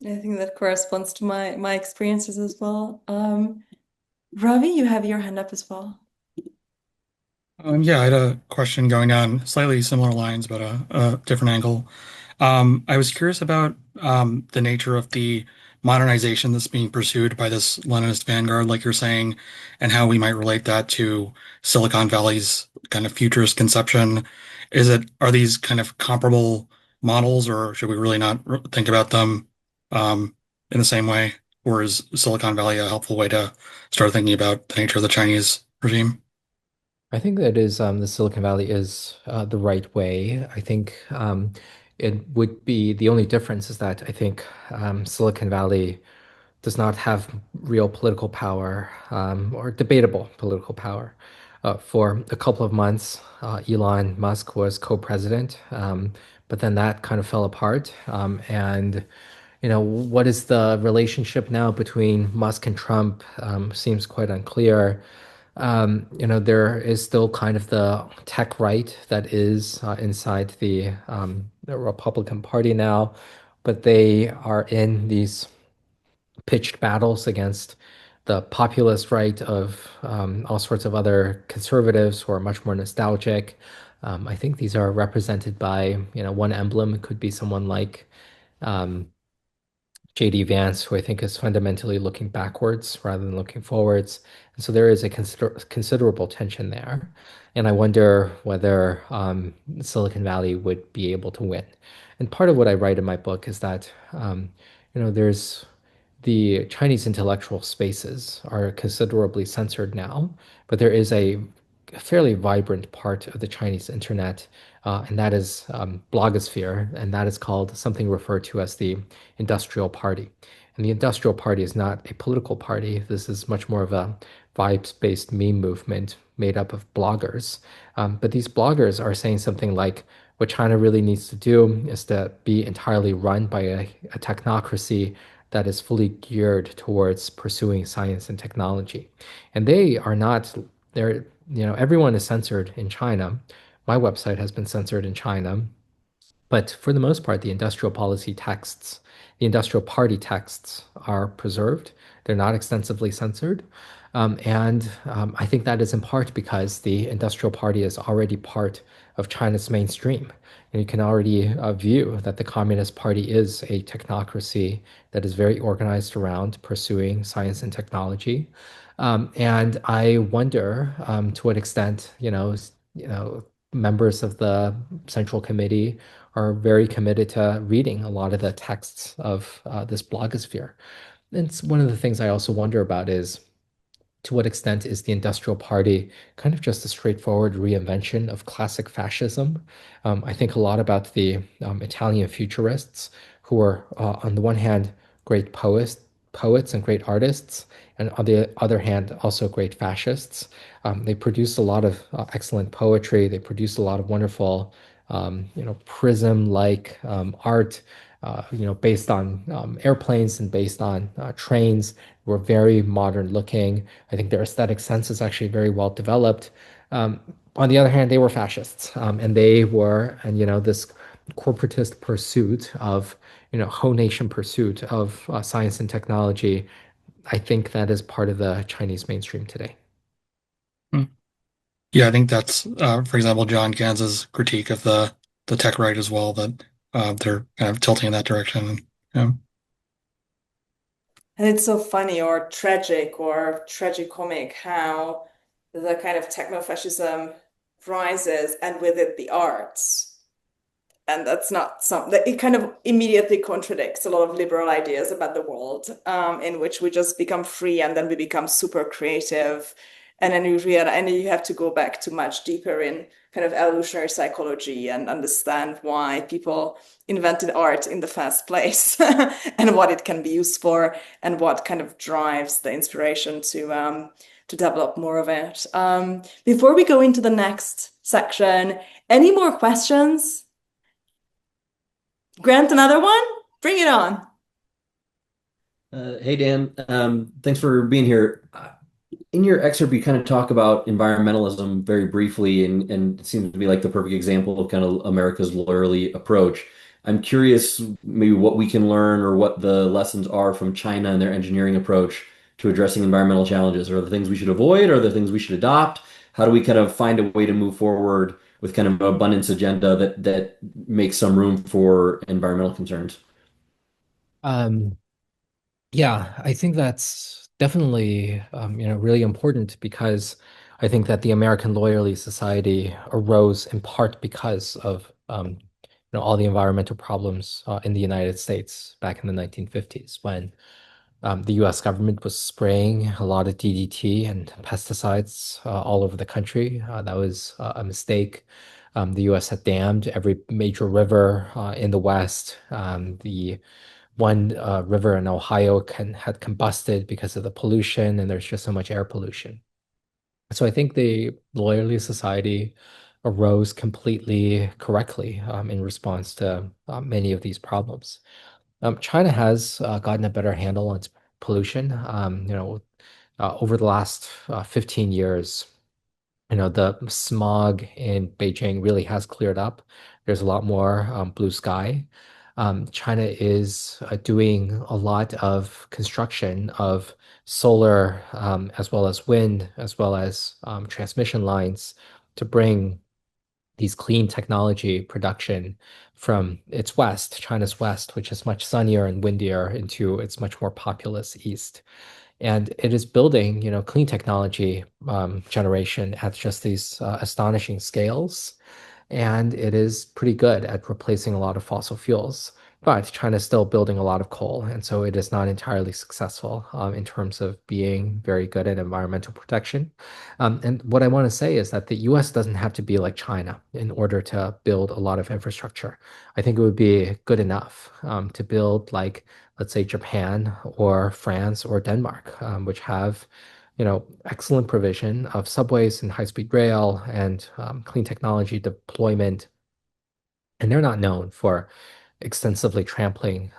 Speaker 1: I think that corresponds to my experiences as well. Ravi, you have your hand up as well.
Speaker 5: Yeah, I had a question going on slightly similar lines, but a different angle. I was curious about the nature of the modernization that's being pursued by this Leninist vanguard, like you're saying, and how we might relate that to Silicon Valley's kind of futurist conception. Are these kind of comparable models, or should we really not think about them in the same way? Or is Silicon Valley a helpful way to start thinking about the nature of the Chinese regime?
Speaker 2: I think that is the Silicon Valley is the right way. I think it would be the only difference is that I think Silicon Valley does not have real political power or debatable political power. For a couple of months, Elon Musk was co-president, but then that kind of fell apart. And what is the relationship now between Musk and Trump seems quite unclear. There is still kind of the tech right that is inside the Republican Party now, but they are in these pitched battles against the populist right of all sorts of other conservatives who are much more nostalgic. I think these are represented by, one emblem. It could be someone like um, JD Vance, who I think is fundamentally looking backwards rather than looking forwards. And so there is a considerable tension there. And I wonder whether Silicon Valley would be able to win. And part of what I write in my book is that, there's the Chinese intellectual spaces are considerably censored now, but there is a fairly vibrant part of the Chinese internet, and that is blogosphere, and that is called something referred to as the Industrial Party. And the Industrial Party is not a political party. This is much more of a vibes-based meme movement made up of bloggers. But these bloggers are saying something like, what China really needs to do is to be entirely run by a technocracy that is fully geared towards pursuing science and technology. And they are not, they're, everyone is censored in China. My website has been censored in China. But for the most part, the industrial policy texts, the industrial party texts are preserved. They're not extensively censored. And I think that is in part because the industrial party is already part of China's mainstream. And you can already view that the Communist Party is a technocracy that is very organized around pursuing science and technology. And I wonder to what extent, members of the Central Committee are very committed to reading a lot of the texts of this blogosphere. And it's one of the things I also wonder about is to what extent is the Industrial Party kind of just a straightforward reinvention of classic fascism? I think a lot about the Italian futurists who are, on the one hand, great poets and great artists, and on the other hand, also great fascists. They produced a lot of excellent poetry. They produced a lot of wonderful, prism-like art, based on airplanes and based on trains. Were very modern looking. I think their aesthetic sense is actually very well developed. Um, on the other hand, they were fascists, and they were, and this corporatist pursuit of, whole nation pursuit of science and technology. I think that is part of the Chinese mainstream today.
Speaker 5: Hmm. Yeah, I think that's, for example, John Ganz's critique of the tech right as well, that they're kind of tilting in that direction. Yeah.
Speaker 1: And it's so funny or tragic or tragicomic how the kind of techno-fascism rises and with it the arts. And that's not something it kind of immediately contradicts a lot of liberal ideas about the world, in which we just become free and then we become super creative. And then you have to go back to much deeper in kind of evolutionary psychology and understand why people invented art in the first place and what it can be used for and what kind of drives the inspiration to develop more of it. Before we go into the next section, any more questions? Grant, another one? Bring it on.
Speaker 6: Hey Dan, thanks for being here. In your excerpt, you kind of talk about environmentalism very briefly, and it seems to be like the perfect example of kind of America's lawyerly approach. I'm curious, maybe what we can learn or what the lessons are from China and their engineering approach to addressing environmental challenges. Are there things we should avoid? Are there things we should adopt? How do we kind of find a way to move forward with kind of an abundance agenda that makes some room for environmental concerns?
Speaker 2: Um, Yeah, I think that's definitely really important because I think that the American Lawyerly Society arose in part because of all the environmental problems in the United States back in the 1950s when the US government was spraying a lot of DDT and pesticides all over the country. That was a mistake. The US had dammed every major river in the West. The one river in Ohio had combusted because of the pollution, and there's just so much air pollution. So I think the Loyalty Society arose completely correctly in response to many of these problems. China has gotten a better handle on its pollution. Over the last 15 years, the smog in Beijing really has cleared up. There's a lot more blue sky. China is doing a lot of construction of solar, as well as wind, as well as transmission lines to bring these clean technology production from its west, China's west, which is much sunnier and windier, into its much more populous east. And it is building, clean technology generation at just these astonishing scales. And it is pretty good at replacing a lot of fossil fuels. But China is still building a lot of coal, and so it is not entirely successful in terms of being very good at environmental protection. And what I want to say is that the US doesn't have to be like China in order to build a lot of infrastructure. I think it would be good enough to build like, let's say, Japan or France or Denmark, which have excellent provision of subways and high-speed rail and clean technology deployment. And they're not known for extensively trampling,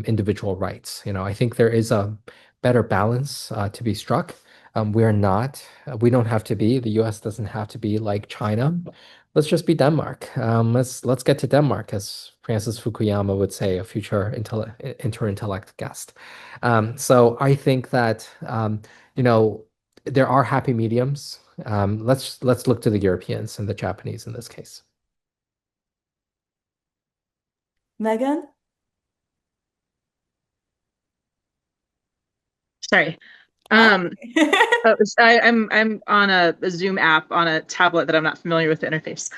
Speaker 2: individual rights. I think there is a better balance to be struck. We don't have to be, the US doesn't have to be like China. Let's just be Denmark. Let's get to Denmark, as Francis Fukuyama would say, a future interintellect guest. So I think that there are happy mediums. Let's look to the Europeans and the Japanese in this case.
Speaker 1: Megan?
Speaker 7: Sorry. I'm on a Zoom app on a tablet that I'm not familiar with the interface.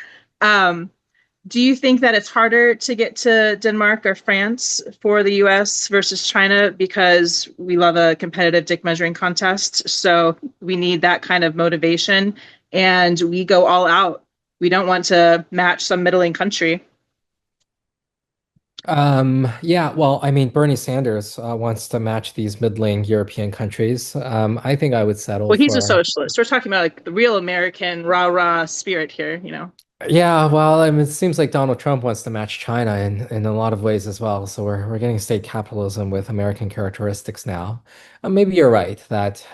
Speaker 7: Do you think that it's harder to get to Denmark or France for the US versus China because we love a competitive dick measuring contest? So we need that kind of motivation and we go all out. We don't want to match some middling country.
Speaker 2: Yeah, well, I mean, Bernie Sanders wants to match these middling European countries. I think I would settle
Speaker 7: Well, he's a
Speaker 2: for.
Speaker 7: socialist. We're talking about like the real American rah-rah spirit here,
Speaker 2: Yeah, well, I mean, it seems like Donald Trump wants to match China in a lot of ways as well. So we're getting state capitalism with American characteristics now. Maybe you're right that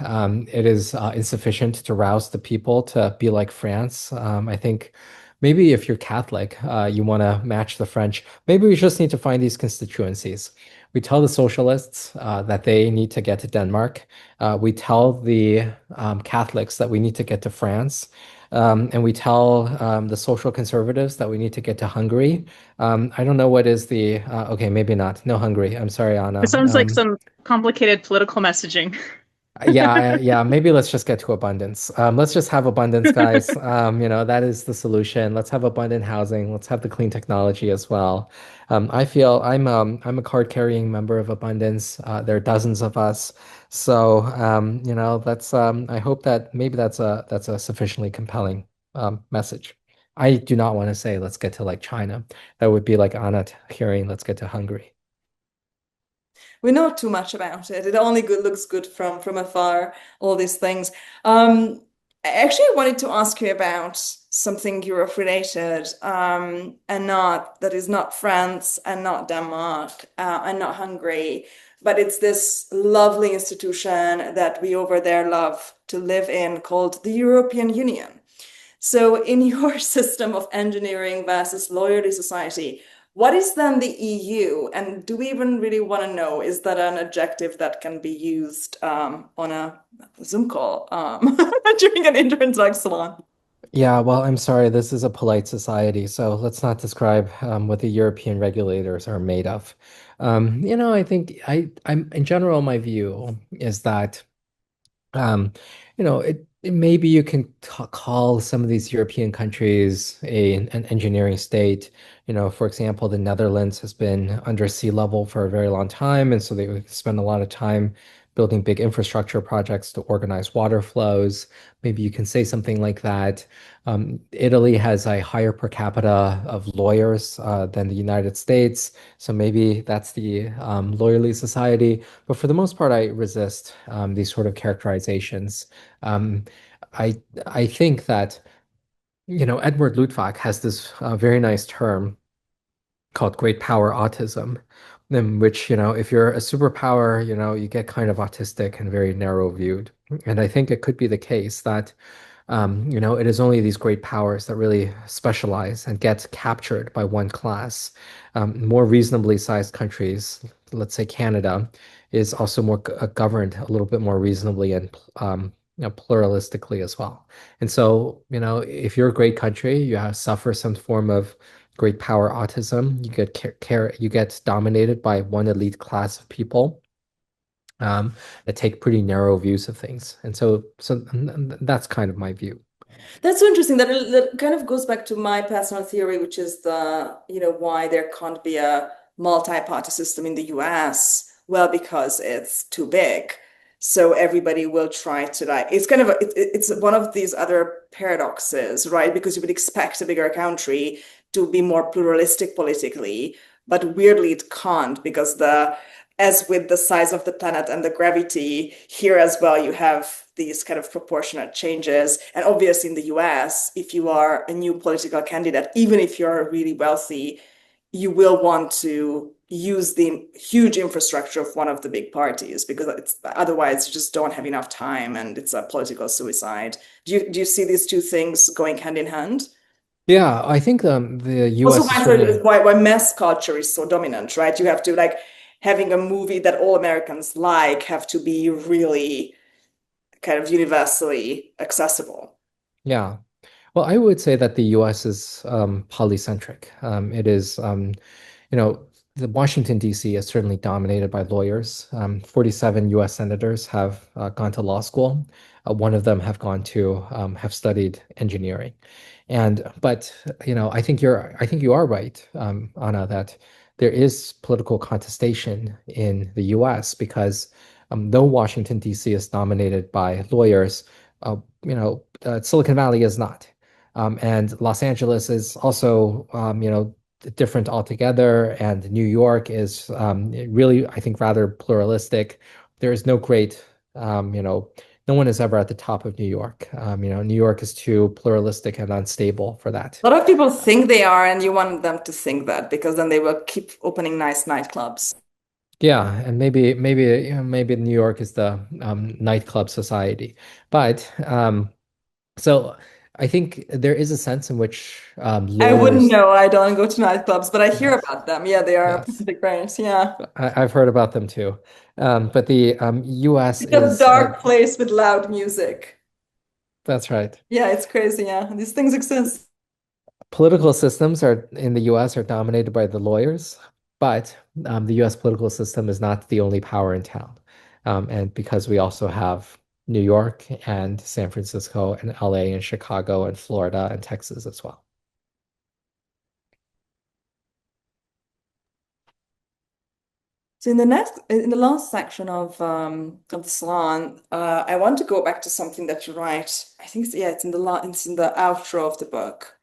Speaker 2: it is insufficient to rouse the people to be like France. I think maybe if you're Catholic, you want to match the French. Maybe we just need to find these constituencies. We tell the socialists that they need to get to Denmark. We tell the Catholics that we need to get to France. And we tell the social conservatives that we need to get to Hungary. I don't know what is okay, maybe not. No Hungary. I'm sorry, Anna.
Speaker 7: It sounds like some complicated political messaging.
Speaker 2: Yeah, maybe let's just get to abundance. Let's just have abundance, guys. That is the solution. Let's have abundant housing. Let's have the clean technology as well. I feel I'm a card-carrying member of abundance. There are dozens of us. So that's I hope that maybe that's a sufficiently compelling message. I do not want to say let's get to like China. That would be like Anna hearing let's get to Hungary.
Speaker 1: We know too much about it. It only looks good from afar, all these things. I actually wanted to ask you about something Europe related, and not that is not France and not Denmark, and not Hungary, but it's this lovely institution that we over there love to live in called the European Union. So in your system of engineering versus loyalty society, what is then the EU? And do we even really want to know? Is that an adjective that can be used on a Zoom call during an Interintellect salon?
Speaker 2: Yeah, well, I'm sorry, this is a polite society, so let's not describe what the European regulators are made of. I think I'm in general, my view is that maybe you can call some of these European countries an engineering state. For example, the Netherlands has been under sea level for a very long time, and so they spend a lot of time building big infrastructure projects to organize water flows. Maybe you can say something like that. Italy has a higher per capita of lawyers than the United States, so maybe that's the lawyerly society. But for the most part, I resist these sort of characterizations. Um, I think that, Edward Luttwak has this very nice term called great power autism, in which, if you're a superpower, you get kind of autistic and very narrow viewed. And I think it could be the case that, it is only these great powers that really specialize and get captured by one class. More reasonably sized countries, let's say Canada, is also more governed a little bit more reasonably and pluralistically as well. And so, if you're a great country, you suffer some form of great power autism. You get dominated by one elite class of people that take pretty narrow views of things. And so that's kind of my view.
Speaker 1: That's so interesting. That kind of goes back to my personal theory, which is why there can't be a multi-party system in the US. Well, because it's too big. So everybody will try to it's kind of it's one of these other paradoxes, right? Because you would expect a bigger country to be more pluralistic politically, but weirdly it can't, because as with the size of the planet and the gravity, here as well, you have these kind of proportionate changes. And obviously in the US, if you are a new political candidate, even if you're really wealthy, you will want to use the huge infrastructure of one of the big parties, because otherwise you just don't have enough time and it's a political suicide. Do you see these two things going hand in hand?
Speaker 2: Yeah, I think the US
Speaker 1: Also,
Speaker 2: is certainly.
Speaker 1: why mass culture is so dominant, right? You have to having a movie that all Americans have to be really kind of universally accessible.
Speaker 2: Yeah. Well, I would say that the US is polycentric. It is, the Washington, D.C. is certainly dominated by lawyers. 47 US senators have gone to law school. One of them have studied engineering. But I think you are right, Anna, that there is political contestation in the US because though Washington, D.C. is dominated by lawyers, Silicon Valley is not. And Los Angeles is also, different altogether. And New York is really, I think, rather pluralistic. There is no great, no one is ever at the top of New York. New York is too pluralistic and unstable for that.
Speaker 1: A lot of people think they are, and you want them to think that, because then they will keep opening nice nightclubs.
Speaker 2: Yeah, and maybe New York is the nightclub society, but so I think there is a sense in which
Speaker 1: I wouldn't
Speaker 2: lawyers.
Speaker 1: know. I don't go to nightclubs, but I hear
Speaker 2: Yes,
Speaker 1: about them. Yeah, they are
Speaker 2: yes,
Speaker 1: big brands. Yeah.
Speaker 2: I've heard about them too. But the U.S.
Speaker 1: It's a
Speaker 2: is
Speaker 1: dark place with loud music.
Speaker 2: that's right.
Speaker 1: Yeah, it's crazy. Yeah, these things exist.
Speaker 2: Political systems are in the US are dominated by the lawyers, but the US political system is not the only power in town. And because we also have New York and San Francisco and LA and Chicago and Florida and Texas as well.
Speaker 1: So in the last section of the salon, I want to go back to something that you write. I think it's in the outro of the book.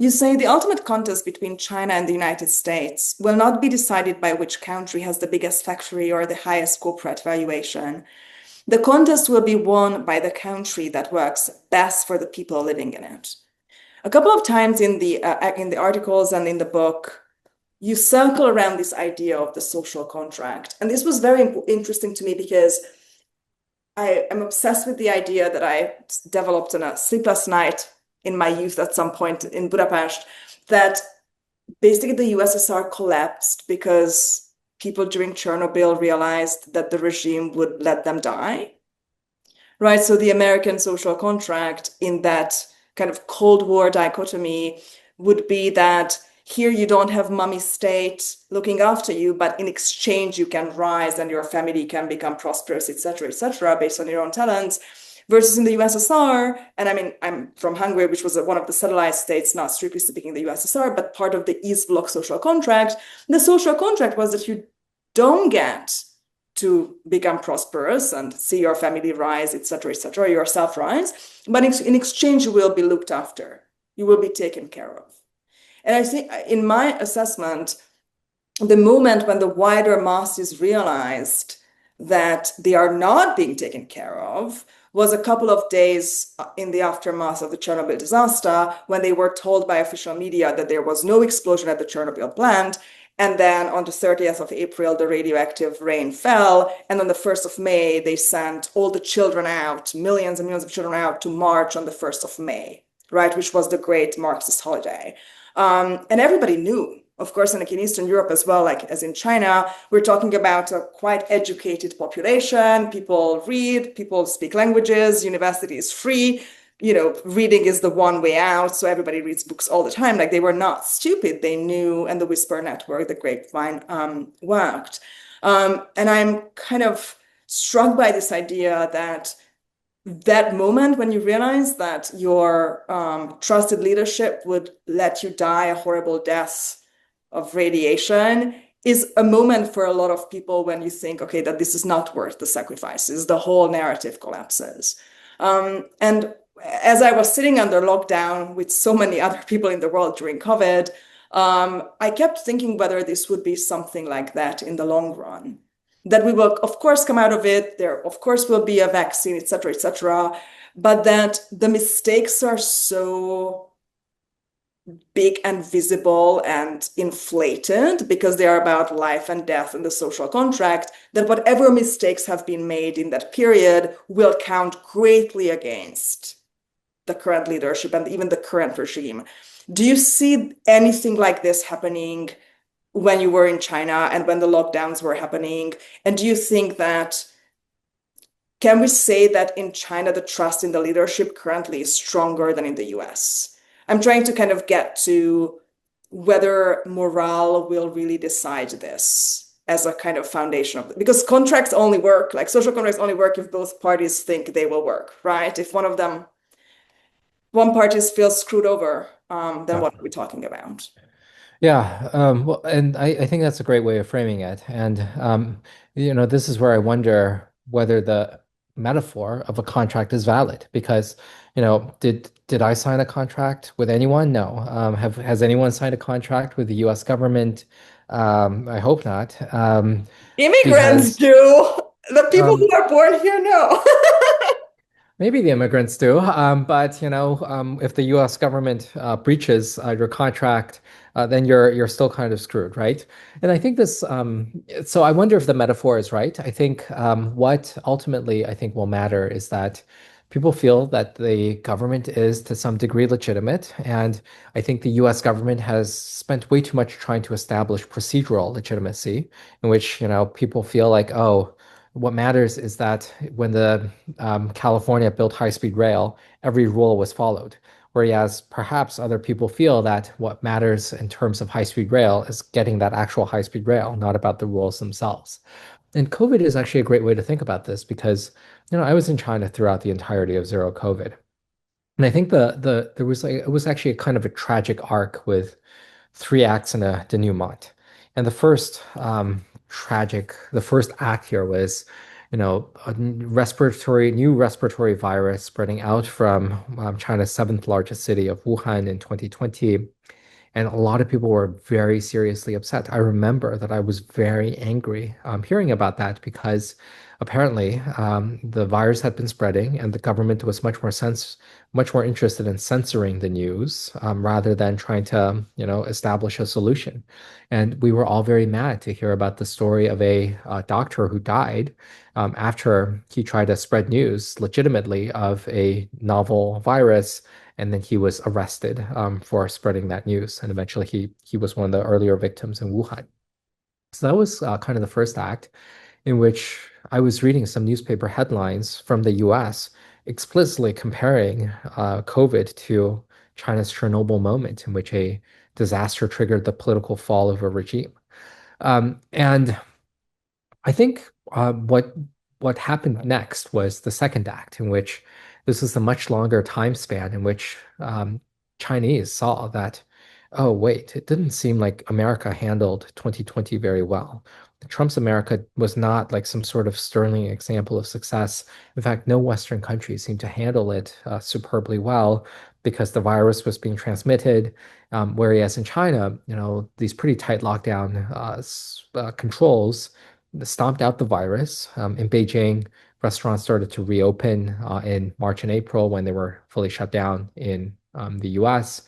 Speaker 1: You say the ultimate contest between China and the United States will not be decided by which country has the biggest factory or the highest corporate valuation. The contest will be won by the country that works best for the people living in it. A couple of times in the articles and in the book, you circle around this idea of the social contract. And this was very interesting to me because I am obsessed with the idea that I developed on a sleepless night in my youth at some point in Budapest, that basically the USSR collapsed because people during Chernobyl realized that the regime would let them die. Right? So the American social contract in that kind of Cold War dichotomy would be that here you don't have mommy state looking after you, but in exchange you can rise and your family can become prosperous, etc., based on your own talents. Versus in the USSR, and I mean, I'm from Hungary, which was one of the satellite states, not strictly speaking the USSR, but part of the East Bloc social contract. The social contract was that you don't get to become prosperous and see your family rise, etc., yourself rise, but in exchange, you will be looked after. You will be taken care of. And I think in my assessment, the moment when the wider masses realized that they are not being taken care of was a couple of days in the aftermath of the Chernobyl disaster, when they were told by official media that there was no explosion at the Chernobyl plant. And then on the 30th of April, the radioactive rain fell. And on the 1st of May, they sent all the children out, millions and millions of children out to march on the 1st of May, right, which was the great Marxist holiday. And everybody knew, of course, in Eastern Europe as well, like as in China, we're talking about a quite educated population. People read, people speak languages, university is free. Reading is the one way out. So everybody reads books all the time. Like, they were not stupid. They knew, and the Whisper Network, the grapevine, worked. And I'm kind of struck by this idea that moment when you realize that your trusted leadership would let you die a horrible death of radiation is a moment for a lot of people when you think, okay, that this is not worth the sacrifices. The whole narrative collapses. And as I was sitting under lockdown with so many other people in the world during COVID, I kept thinking whether this would be something like that in the long run. That we will, of course, come out of it. There, of course, will be a vaccine, etc., but that the mistakes are so big and visible and inflated because they are about life and death and the social contract, that whatever mistakes have been made in that period will count greatly against the current leadership and even the current regime. Do you see anything like this happening when you were in China and when the lockdowns were happening? And do you think that, can we say that in China, the trust in the leadership currently is stronger than in the US? I'm trying to kind of get to whether morale will really decide this as a kind of foundation of it. Because contracts only work, like social contracts only work if both parties think they will work, right? If one party feels screwed over, then what are we talking about?
Speaker 2: Yeah, well, and I think that's a great way of framing it. And this is where I wonder whether the metaphor of a contract is valid, because did I sign a contract with anyone? No. Has anyone signed a contract with the U.S. government? I hope not.
Speaker 1: Immigrants
Speaker 2: because
Speaker 1: do. The people who are born here, no.
Speaker 2: maybe the immigrants do, but if the U.S. government breaches your contract, then you're still kind of screwed, right? And I think this. So I wonder if the metaphor is right. I think what ultimately I think will matter is that people feel that the government is to some degree legitimate, and I think the U.S. government has spent way too much trying to establish procedural legitimacy, in which people feel like, oh, what matters is that when the California built high-speed rail, every rule was followed. Whereas perhaps other people feel that what matters in terms of high-speed rail is getting that actual high-speed rail, not about the rules themselves. And COVID is actually a great way to think about this because, I was in China throughout the entirety of zero COVID. And I think there was it was actually a kind of a tragic arc with three acts and a denouement. And the first act here was, a new respiratory virus spreading out from China's seventh largest city of Wuhan in 2020. And a lot of people were very seriously upset. I remember that I was very angry hearing about that because apparently the virus had been spreading and the government was much more interested in censoring the news rather than trying to, establish a solution. And we were all very mad to hear about the story of a doctor who died after he tried to spread news legitimately of a novel virus, and then he was arrested for spreading that news. And eventually he was one of the earlier victims in Wuhan. So that was kind of the first act in which I was reading some newspaper headlines from the US explicitly comparing COVID to China's Chernobyl moment, in which a disaster triggered the political fall of a regime. And I think what happened next was the second act, in which this was a much longer time span in which Chinese saw that, oh, wait, it didn't seem like America handled 2020 very well. Trump's America was not like some sort of sterling example of success. In fact, no Western country seemed to handle it superbly well because the virus was being transmitted. Whereas in China, these pretty tight lockdown controls stomped out the virus. In Beijing, restaurants started to reopen in March and April when they were fully shut down in the US.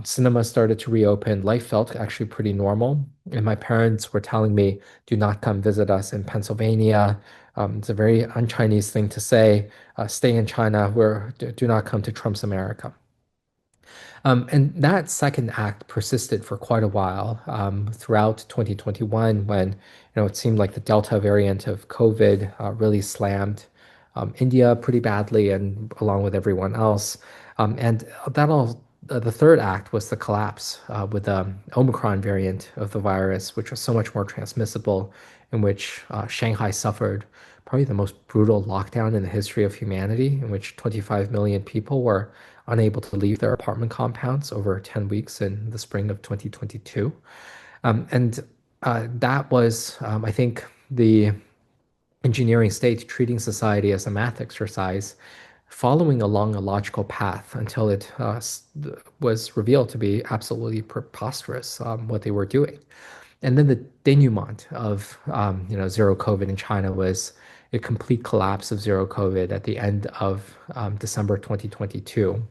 Speaker 2: Cinema started to reopen. Life felt actually pretty normal. And my parents were telling me, do not come visit us in Pennsylvania. It's a very un-Chinese thing to say. Stay in China. Do not come to Trump's America. And that second act persisted for quite a while throughout 2021 when it seemed like the Delta variant of COVID really slammed India pretty badly and along with everyone else. And the third act was the collapse with the Omicron variant of the virus, which was so much more transmissible, in which Shanghai suffered probably the most brutal lockdown in the history of humanity, in which 25 million people were unable to leave their apartment compounds over 10 weeks in the spring of 2022. And that was, I think, the engineering state treating society as a math exercise, following along a logical path until it was revealed to be absolutely preposterous what they were doing. And then the denouement of zero COVID in China was a complete collapse of zero COVID at the end of December 2022,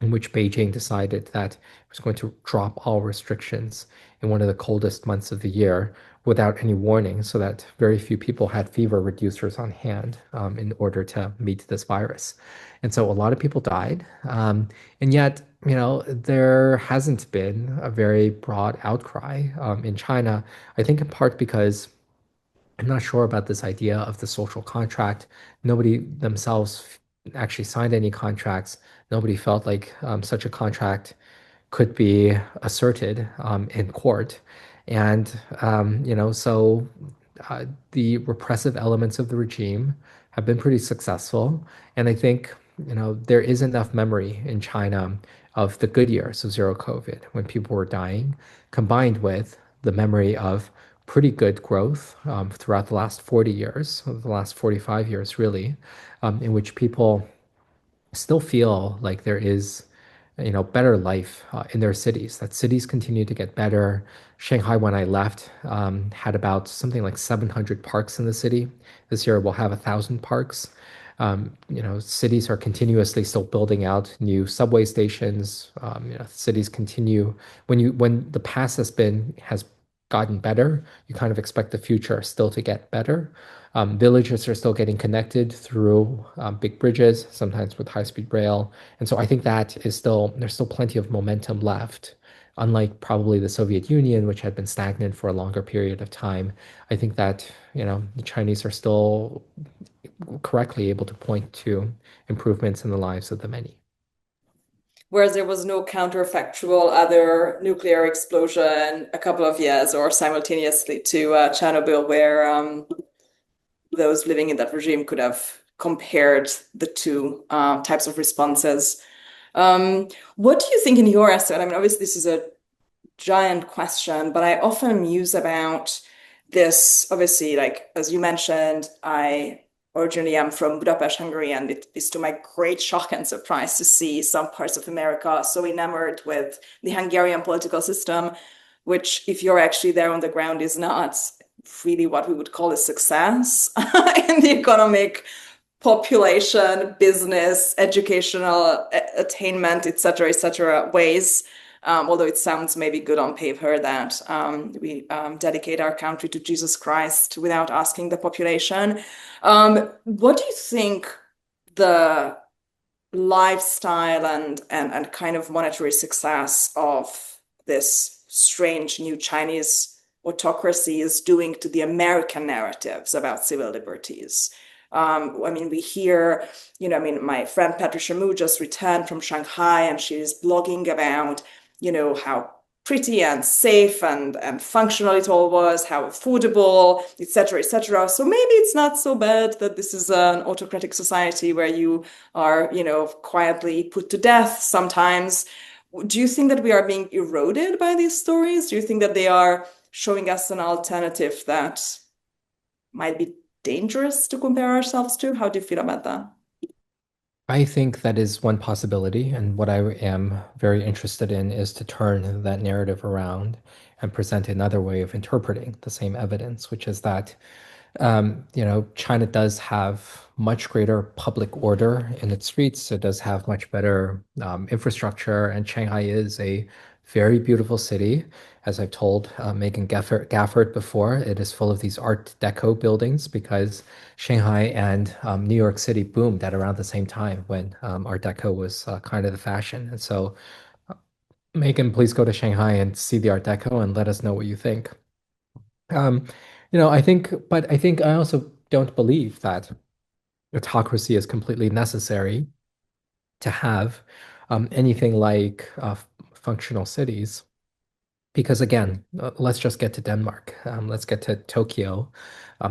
Speaker 2: in which Beijing decided that it was going to drop all restrictions in one of the coldest months of the year without any warning, so that very few people had fever reducers on hand in order to meet this virus. And so a lot of people died. And yet, there hasn't been a very broad outcry in China, I think in part because I'm not sure about this idea of the social contract. Nobody themselves actually signed any contracts. Nobody felt like such a contract could be asserted in court. And, so the repressive elements of the regime have been pretty successful. And I think, there is enough memory in China of the good years of zero COVID when people were dying, combined with the memory of pretty good growth throughout the last 40 years, the last 45 years, really, in which people still feel like there is better life in their cities, that cities continue to get better. Shanghai, when I left, had about something like 700 parks in the city. This year we'll have 1,000 parks. Cities are continuously still building out new subway stations. Cities continue when the past has gotten better, you kind of expect the future still to get better. Villages are still getting connected through big bridges, sometimes with high-speed rail. And so I think there's still plenty of momentum left. Unlike probably the Soviet Union, which had been stagnant for a longer period of time, I think that, the Chinese are still correctly able to point to improvements in the lives of the many.
Speaker 1: Whereas there was no counterfactual other nuclear explosion a couple of years or simultaneously to Chernobyl, where those living in that regime could have compared the two types of responses. What do you think in your estimate? I mean, obviously, this is a giant question, but I often muse about this. Obviously, like as you mentioned, I originally am from Budapest, Hungary, and it is to my great shock and surprise to see some parts of America so enamored with the Hungarian political system, which, if you're actually there on the ground, is not really what we would call a success in the economic, population, business, educational attainment, etc., ways. Although it sounds maybe good on paper that we dedicate our country to Jesus Christ without asking the population. What do you think the lifestyle and kind of monetary success of this strange new Chinese autocracy is doing to the American narratives about civil liberties? I mean, we hear, my friend Patricia Mu just returned from Shanghai and she's blogging about, how pretty and safe and functional it all was, how affordable, etc. So maybe it's not so bad that this is an autocratic society where you are, quietly put to death sometimes. Do you think that we are being eroded by these stories? Do you think that they are showing us an alternative that might be dangerous to compare ourselves to? How do you feel about that?
Speaker 2: I think that is one possibility, and what I am very interested in is to turn that narrative around and present another way of interpreting the same evidence, which is that China does have much greater public order in its streets. It does have much better infrastructure, and Shanghai is a very beautiful city. As I've told Megan Gafford before, it is full of these Art Deco buildings because Shanghai and New York City boomed at around the same time when Art Deco was kind of the fashion. And so, Megan, please go to Shanghai and see the Art Deco and let us know what you think. Um, I think I also don't believe that autocracy is completely necessary to have anything like functional cities. Because again, let's just get to Denmark. Let's get to Tokyo.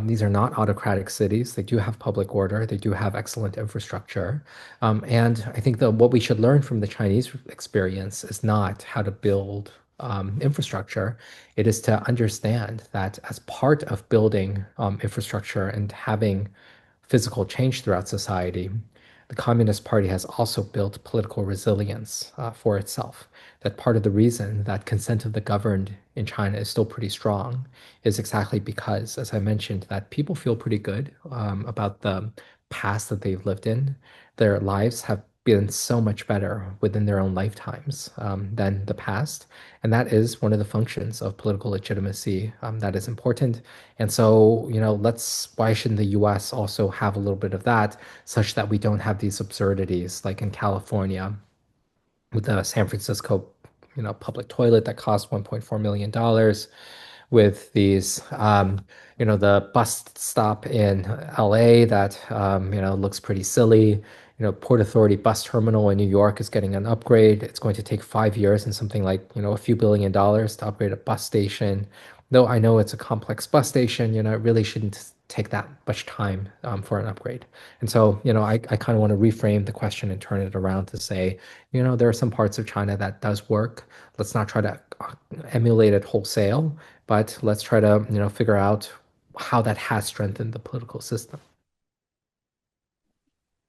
Speaker 2: These are not autocratic cities. They do have public order. They do have excellent infrastructure. And I think that what we should learn from the Chinese experience is not how to build infrastructure. It is to understand that as part of building infrastructure and having physical change throughout society, the Communist Party has also built political resilience for itself. That part of the reason that consent of the governed in China is still pretty strong is exactly because, as I mentioned, that people feel pretty good about the past that they've lived in. Their lives have been so much better within their own lifetimes than the past. And that is one of the functions of political legitimacy that is important. And so, why shouldn't the US also have a little bit of that, such that we don't have these absurdities like in California with the San Francisco, public toilet that cost $1.4 million, with these, the bus stop in LA that, looks pretty silly. Port Authority bus terminal in New York is getting an upgrade. It's going to take 5 years and something like, a few $1 billion to upgrade a bus station. Though I know it's a complex bus station, it really shouldn't take that much time for an upgrade. And so, I kind of want to reframe the question and turn it around to say, there are some parts of China that does work. Let's not try to emulate it wholesale, but let's try to, figure out how that has strengthened the political system.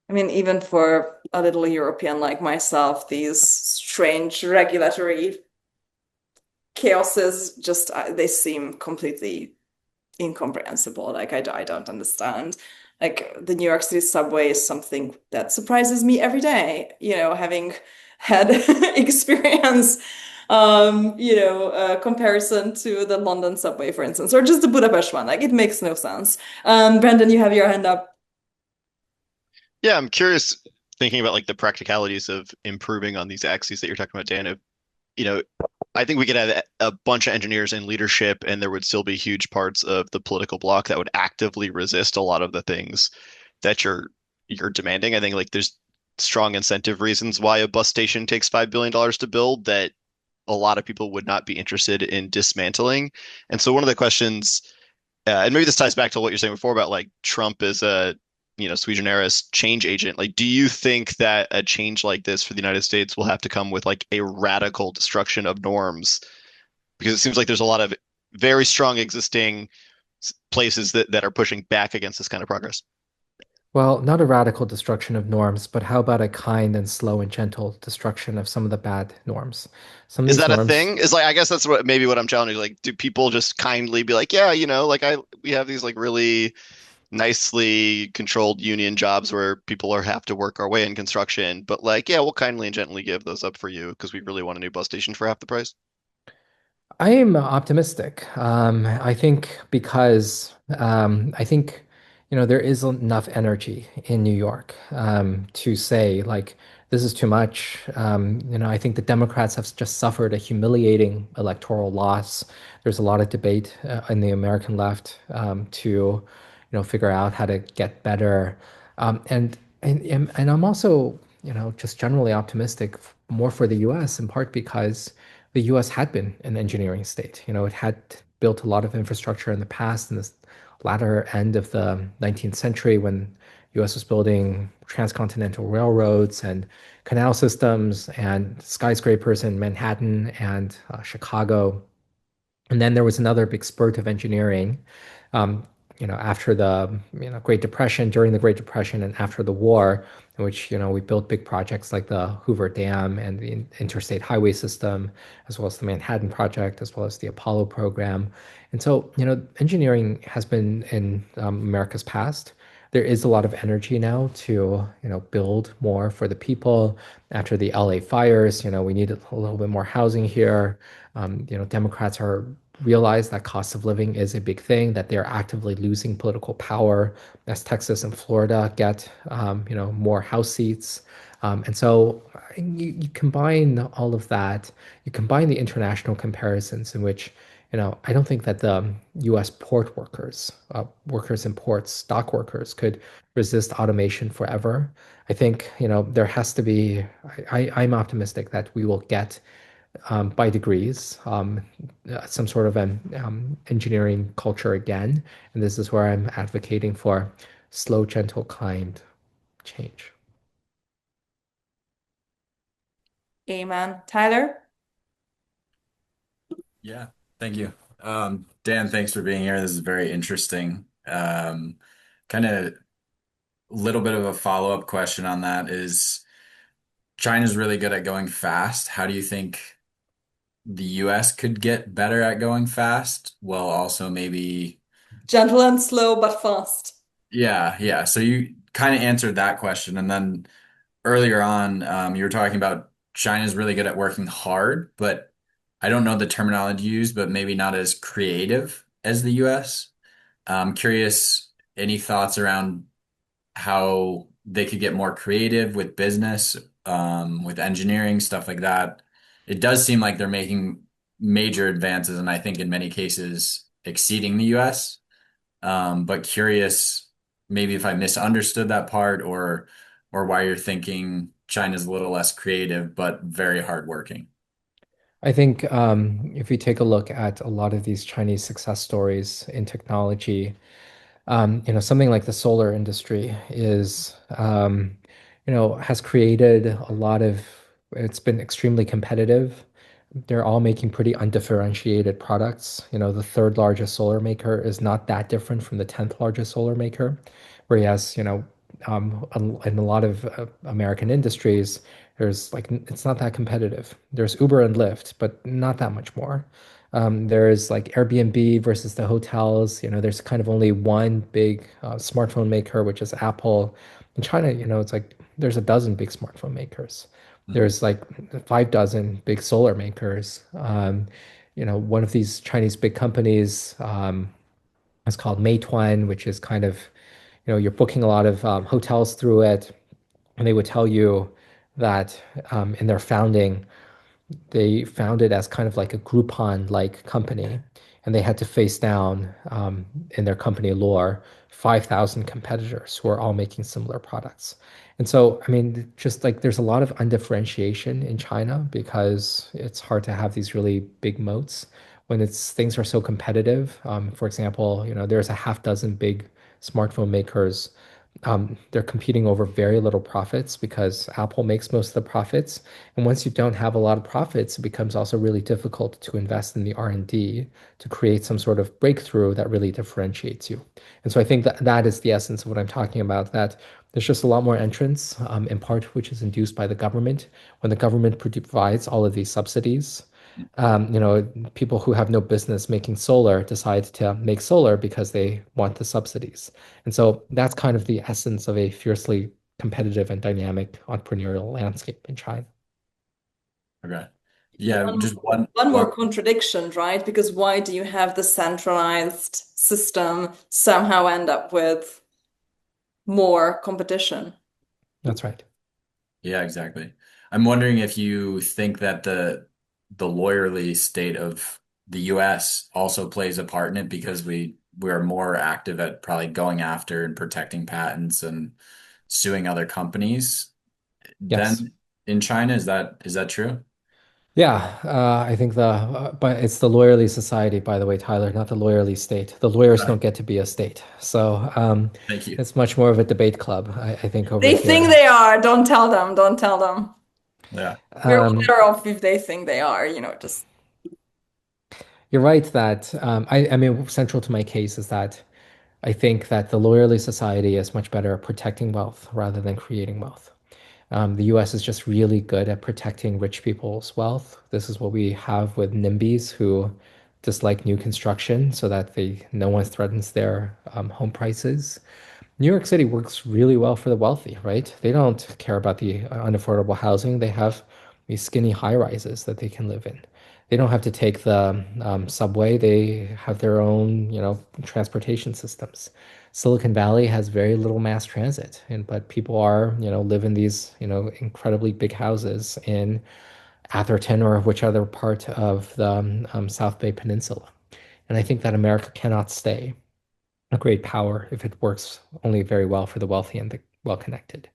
Speaker 1: I mean, even for a little European like myself, these strange regulatory chaoses just they seem completely incomprehensible. Like I don't understand. Like the New York City subway is something that surprises me every day, having had experience comparison to the London subway, for instance, or just the Budapest one. Like it makes no sense. Brandon, you have your hand up.
Speaker 4: Yeah, I'm curious, thinking about like the practicalities of improving on these axes that you're talking about, Dan. You know, I think we could have a bunch of engineers in leadership, and there would still be huge parts of the political bloc that would actively resist a lot of the things that you're demanding. I think like there's strong incentive reasons why a bus station takes $5 billion to build that a lot of people would not be interested in dismantling. And so one of the questions, and maybe this ties back to what you're saying before about like Trump as a sui generis change agent. Like, do you think that a change like this for the United States will have to come with like a radical destruction of norms? Because it seems like there's a lot of very strong existing places that are pushing back against this kind of progress.
Speaker 2: Well, not a radical destruction of norms, but how about a kind and slow and gentle destruction of some of the bad norms? Some of
Speaker 4: Is
Speaker 2: these
Speaker 4: that a
Speaker 2: norms,
Speaker 4: thing? Is like I guess that's what I'm challenging. Like, do people just kindly be like, yeah, like we have these like really nicely controlled union jobs where people are have to work our way in construction, but like, yeah, we'll kindly and gently give those up for you because we really want a new bus station for half the price.
Speaker 2: I am optimistic. I think because I think there is enough energy in New York to say like this is too much. I think the Democrats have just suffered a humiliating electoral loss. There's a lot of debate in the American left to figure out how to get better. And I'm also just generally optimistic more for the U.S. in part because the US had been an engineering state. It had built a lot of infrastructure in the past, in this latter end of the 19th century when US was building transcontinental railroads and canal systems and skyscrapers in Manhattan and Chicago. And then there was another big spurt of engineering, um, after the, Great Depression, during the Great Depression, and after the war, in which, we built big projects like the Hoover Dam and the interstate highway system, as well as the Manhattan Project, as well as the Apollo program. And so, engineering has been in America's past. There is a lot of energy now to, build more for the people. After the LA fires, we needed a little bit more housing here. Democrats are realize that cost of living is a big thing, that they're actively losing political power as Texas and Florida get, more House seats. And so you combine all of that, you combine the international comparisons in which, I don't think that the US port workers, workers in ports, dock workers could resist automation forever. I think, there has to be, I'm optimistic that we will get by degrees, some sort of an engineering culture again. And this is where I'm advocating for slow, gentle, kind change.
Speaker 1: Amen. Tyler?
Speaker 8: Yeah, thank you. Dan, thanks for being here. This is very interesting. Kind of little bit of a follow-up question on that is China's really good at going fast. How do you think the US could get better at going fast? Well, also maybe,
Speaker 1: Gentle and slow, but fast.
Speaker 8: yeah. So you kind of answered that question. And then earlier on, you were talking about China's really good at working hard, but I don't know the terminology used, but maybe not as creative as the US. I'm curious, any thoughts around how they could get more creative with business, with engineering, stuff like that? It does seem like they're making major advances, and I think in many cases exceeding the US. But curious, maybe if I misunderstood that part, or why you're thinking China's a little less creative but very hardworking.
Speaker 2: I think if you take a look at a lot of these Chinese success stories in technology, something like the solar industry has created a lot of, it's been extremely competitive. They're all making pretty undifferentiated products. The third largest solar maker is not that different from the 10th largest solar maker, whereas, in a lot of American industries, it's not that competitive. There's Uber and Lyft, but not that much more. There's like Airbnb versus the hotels. There's kind of only one big smartphone maker, which is Apple. In China, it's like there's a dozen big smartphone makers. There's like 5 dozen big solar makers. One of these Chinese big companies is called Meituan, which is kind of, you're booking a lot of hotels through it, and they would tell you that in their founding, they founded as kind of like a Groupon-like company, and they had to face down in their company lore 5,000 competitors who are all making similar products. And so, I mean, just like there's a lot of undifferentiation in China because it's hard to have these really big moats when things are so competitive. For example, there's a half dozen big smartphone makers. They're competing over very little profits because Apple makes most of the profits. And once you don't have a lot of profits, it becomes also really difficult to invest in the R&D to create some sort of breakthrough that really differentiates you. And so I think that that is the essence of what I'm talking about, that there's just a lot more entrants, in part, which is induced by the government. When the government provides all of these subsidies, people who have no business making solar decide to make solar because they want the subsidies. And so that's kind of the essence of a fiercely competitive and dynamic entrepreneurial landscape in China.
Speaker 8: Okay. Yeah,
Speaker 1: One,
Speaker 8: just one
Speaker 1: one
Speaker 8: one
Speaker 1: more contradiction, right? Because why do you have the centralized system somehow end up with more competition?
Speaker 2: That's right.
Speaker 8: Yeah, exactly. I'm wondering if you think that the lawyerly state of the US also plays a part in it because we're more active at probably going after and protecting patents and suing other companies
Speaker 2: Yes.
Speaker 8: than in China. Is that true?
Speaker 2: Yeah, I think but it's the lawyerly society, by the way, Tyler, not the lawyerly state. The lawyers don't get to be a state. So
Speaker 8: Thank you.
Speaker 2: it's much more of a debate club, I think, over
Speaker 1: They think
Speaker 2: here.
Speaker 1: they are. Don't tell them. Don't tell them.
Speaker 8: Yeah.
Speaker 1: We're all
Speaker 2: Um,
Speaker 1: better off if they think they are, just.
Speaker 2: you're right that I mean, central to my case is that I think that the lawyerly society is much better at protecting wealth rather than creating wealth. The US is just really good at protecting rich people's wealth. This is what we have with NIMBYs who dislike new construction so that no one threatens their home prices. New York City works really well for the wealthy, right? They don't care about the unaffordable housing. They have these skinny high rises that they can live in. They don't have to take the subway. They have their own, transportation systems. Silicon Valley has very little mass transit, but people live in these, incredibly big houses in Atherton or which other part of the South Bay Peninsula. And I think that America cannot stay a great power if it works only very well for the wealthy and the well-connected.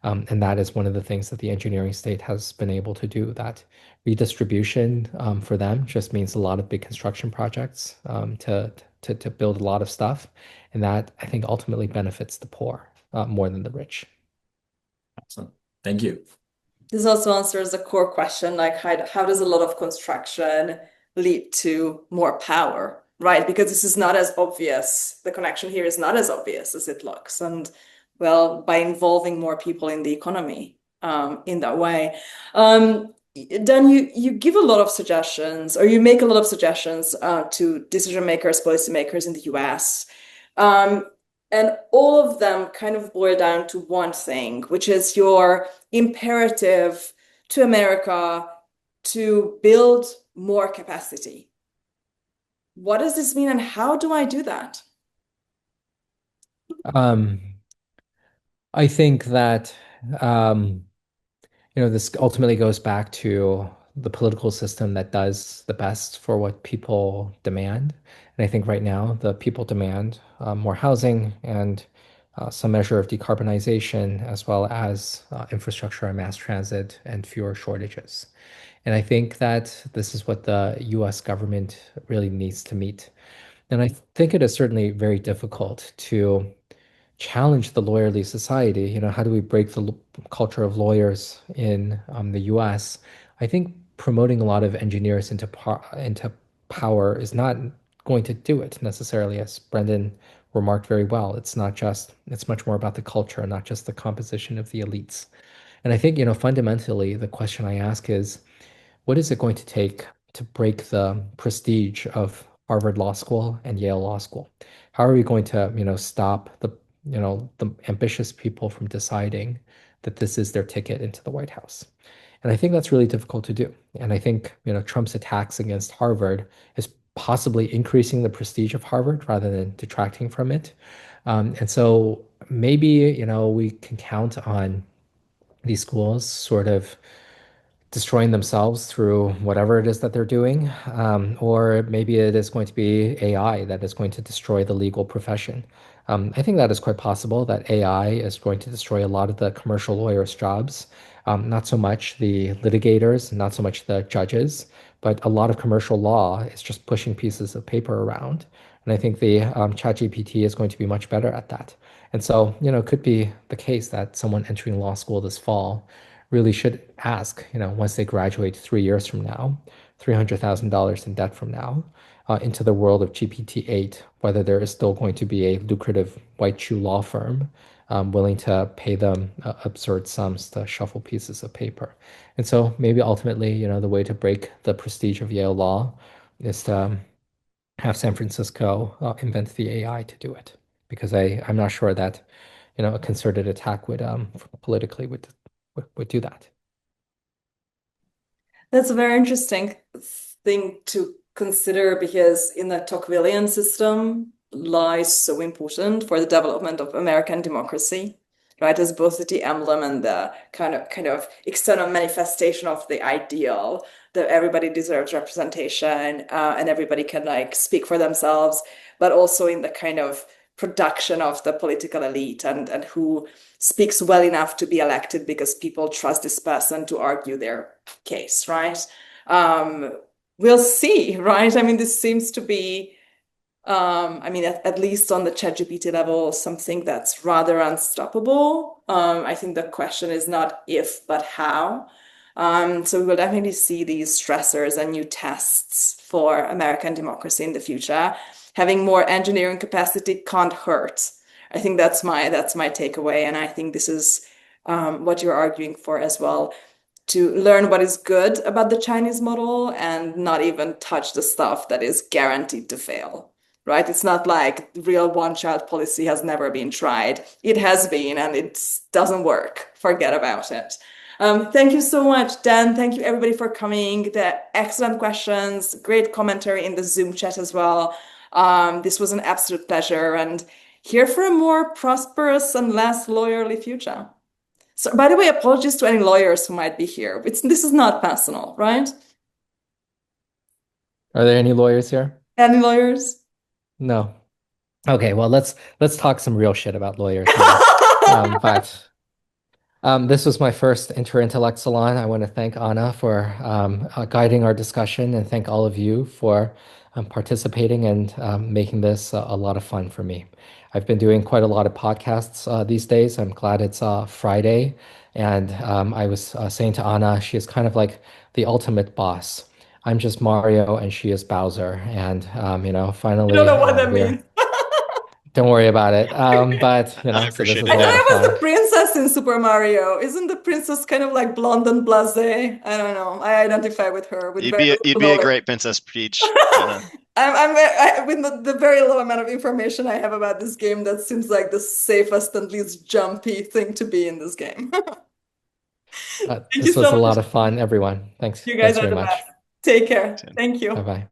Speaker 2: And that is one of the things that the engineering state has been able to do. That redistribution for them just means a lot of big construction projects to build a lot of stuff. And that I think ultimately benefits the poor more than the rich.
Speaker 8: Awesome. Thank you.
Speaker 1: This also answers the core question, like how does a lot of construction lead to more power, right? Because this is not as obvious. The connection here is not as obvious as it looks. And well, by involving more people in the economy in that way. Dan, you give a lot of suggestions, or you make a lot of suggestions to decision makers, policymakers in the US. And all of them kind of boil down to one thing, which is your imperative to America to build more capacity. What does this mean, and how do I do that?
Speaker 2: I think that this ultimately goes back to the political system that does the best for what people demand. And I think right now the people demand more housing and some measure of decarbonization, as well as infrastructure and mass transit and fewer shortages. And I think that this is what the US government really needs to meet. And I think it is certainly very difficult to challenge the lawyerly society. How do we break the culture of lawyers in the US? I think promoting a lot of engineers into power is not going to do it necessarily, as Brendan remarked very well. It's much more about the culture, not just the composition of the elites. And I think, fundamentally, the question I ask is, what is it going to take to break the prestige of Harvard Law School and Yale Law School? How are we going to, stop the ambitious people from deciding that this is their ticket into the White House? And I think that's really difficult to do. And I think, Trump's attacks against Harvard is possibly increasing the prestige of Harvard rather than detracting from it. And so maybe, we can count on these schools sort of destroying themselves through whatever it is that they're doing. Or maybe it is going to be AI that is going to destroy the legal profession. I think that is quite possible that AI is going to destroy a lot of the commercial lawyers' jobs. Not so much the litigators, not so much the judges, but a lot of commercial law is just pushing pieces of paper around. And I think the ChatGPT is going to be much better at that. And so, it could be the case that someone entering law school this fall really should ask, once they graduate 3 years from now, $300,000 in debt from now, into the world of GPT-8, whether there is still going to be a lucrative white shoe law firm willing to pay them absurd sums to shuffle pieces of paper. And so maybe ultimately, the way to break the prestige of Yale law is to have San Francisco invent the AI to do it. Because I'm not sure that, a concerted attack politically would do that.
Speaker 1: That's a very interesting thing to consider, because in the Tocquevillian system lies so important for the development of American democracy, right? As both the emblem and the kind of external manifestation of the ideal that everybody deserves representation and everybody can speak for themselves, but also in the kind of production of the political elite and who speaks well enough to be elected because people trust this person to argue their case, right? We'll see, right? I mean, this seems to be, at least on the ChatGPT level, something that's rather unstoppable. I think the question is not if, but how. So we will definitely see these stressors and new tests for American democracy in the future. Having more engineering capacity can't hurt. I think that's my takeaway, and I think this is what you're arguing for as well, to learn what is good about the Chinese model and not even touch the stuff that is guaranteed to fail, right? It's not like real one-child policy has never been tried. It has been, and it doesn't work. Forget about it. Thank you so much, Dan. Thank you, everybody, for coming. The excellent questions, great commentary in the Zoom chat as well. This was an absolute pleasure, and here for a more prosperous and less lawyerly future. So, by the way, apologies to any lawyers who might be here. This is not personal, right?
Speaker 2: Are there any lawyers here?
Speaker 1: Any lawyers?
Speaker 2: No. Okay, well, let's talk some real shit about lawyers now. But this was my first Interintellect salon. I want to thank Anna for guiding our discussion, and thank all of you for participating and making this a lot of fun for me. I've been doing quite a lot of podcasts these days. I'm glad it's Friday. And I was saying to Anna, she is kind of like the ultimate boss. I'm just Mario and she is Bowser. And, finally,
Speaker 1: I don't know what that means.
Speaker 2: Don't worry about it. But,
Speaker 4: I
Speaker 2: so this
Speaker 4: appreciate
Speaker 2: is
Speaker 4: it.
Speaker 2: a
Speaker 1: I
Speaker 2: lot
Speaker 1: thought
Speaker 2: of
Speaker 1: I was
Speaker 2: fun.
Speaker 1: the princess in Super Mario. Isn't the princess kind of like blonde and blasé? I don't know. I identify with her with very little
Speaker 4: You'd be a
Speaker 1: knowledge.
Speaker 4: great Princess Peach, Anna.
Speaker 1: With the very low amount of information I have about this game, that seems like the safest and least jumpy thing to be in this game. Thank you
Speaker 2: This was
Speaker 1: so
Speaker 2: a
Speaker 1: much.
Speaker 2: lot of fun, everyone. Thanks.
Speaker 1: You guys
Speaker 2: Thanks
Speaker 1: are
Speaker 2: very
Speaker 1: the
Speaker 2: much.
Speaker 1: best. Take care. Thank you.
Speaker 2: Bye-bye.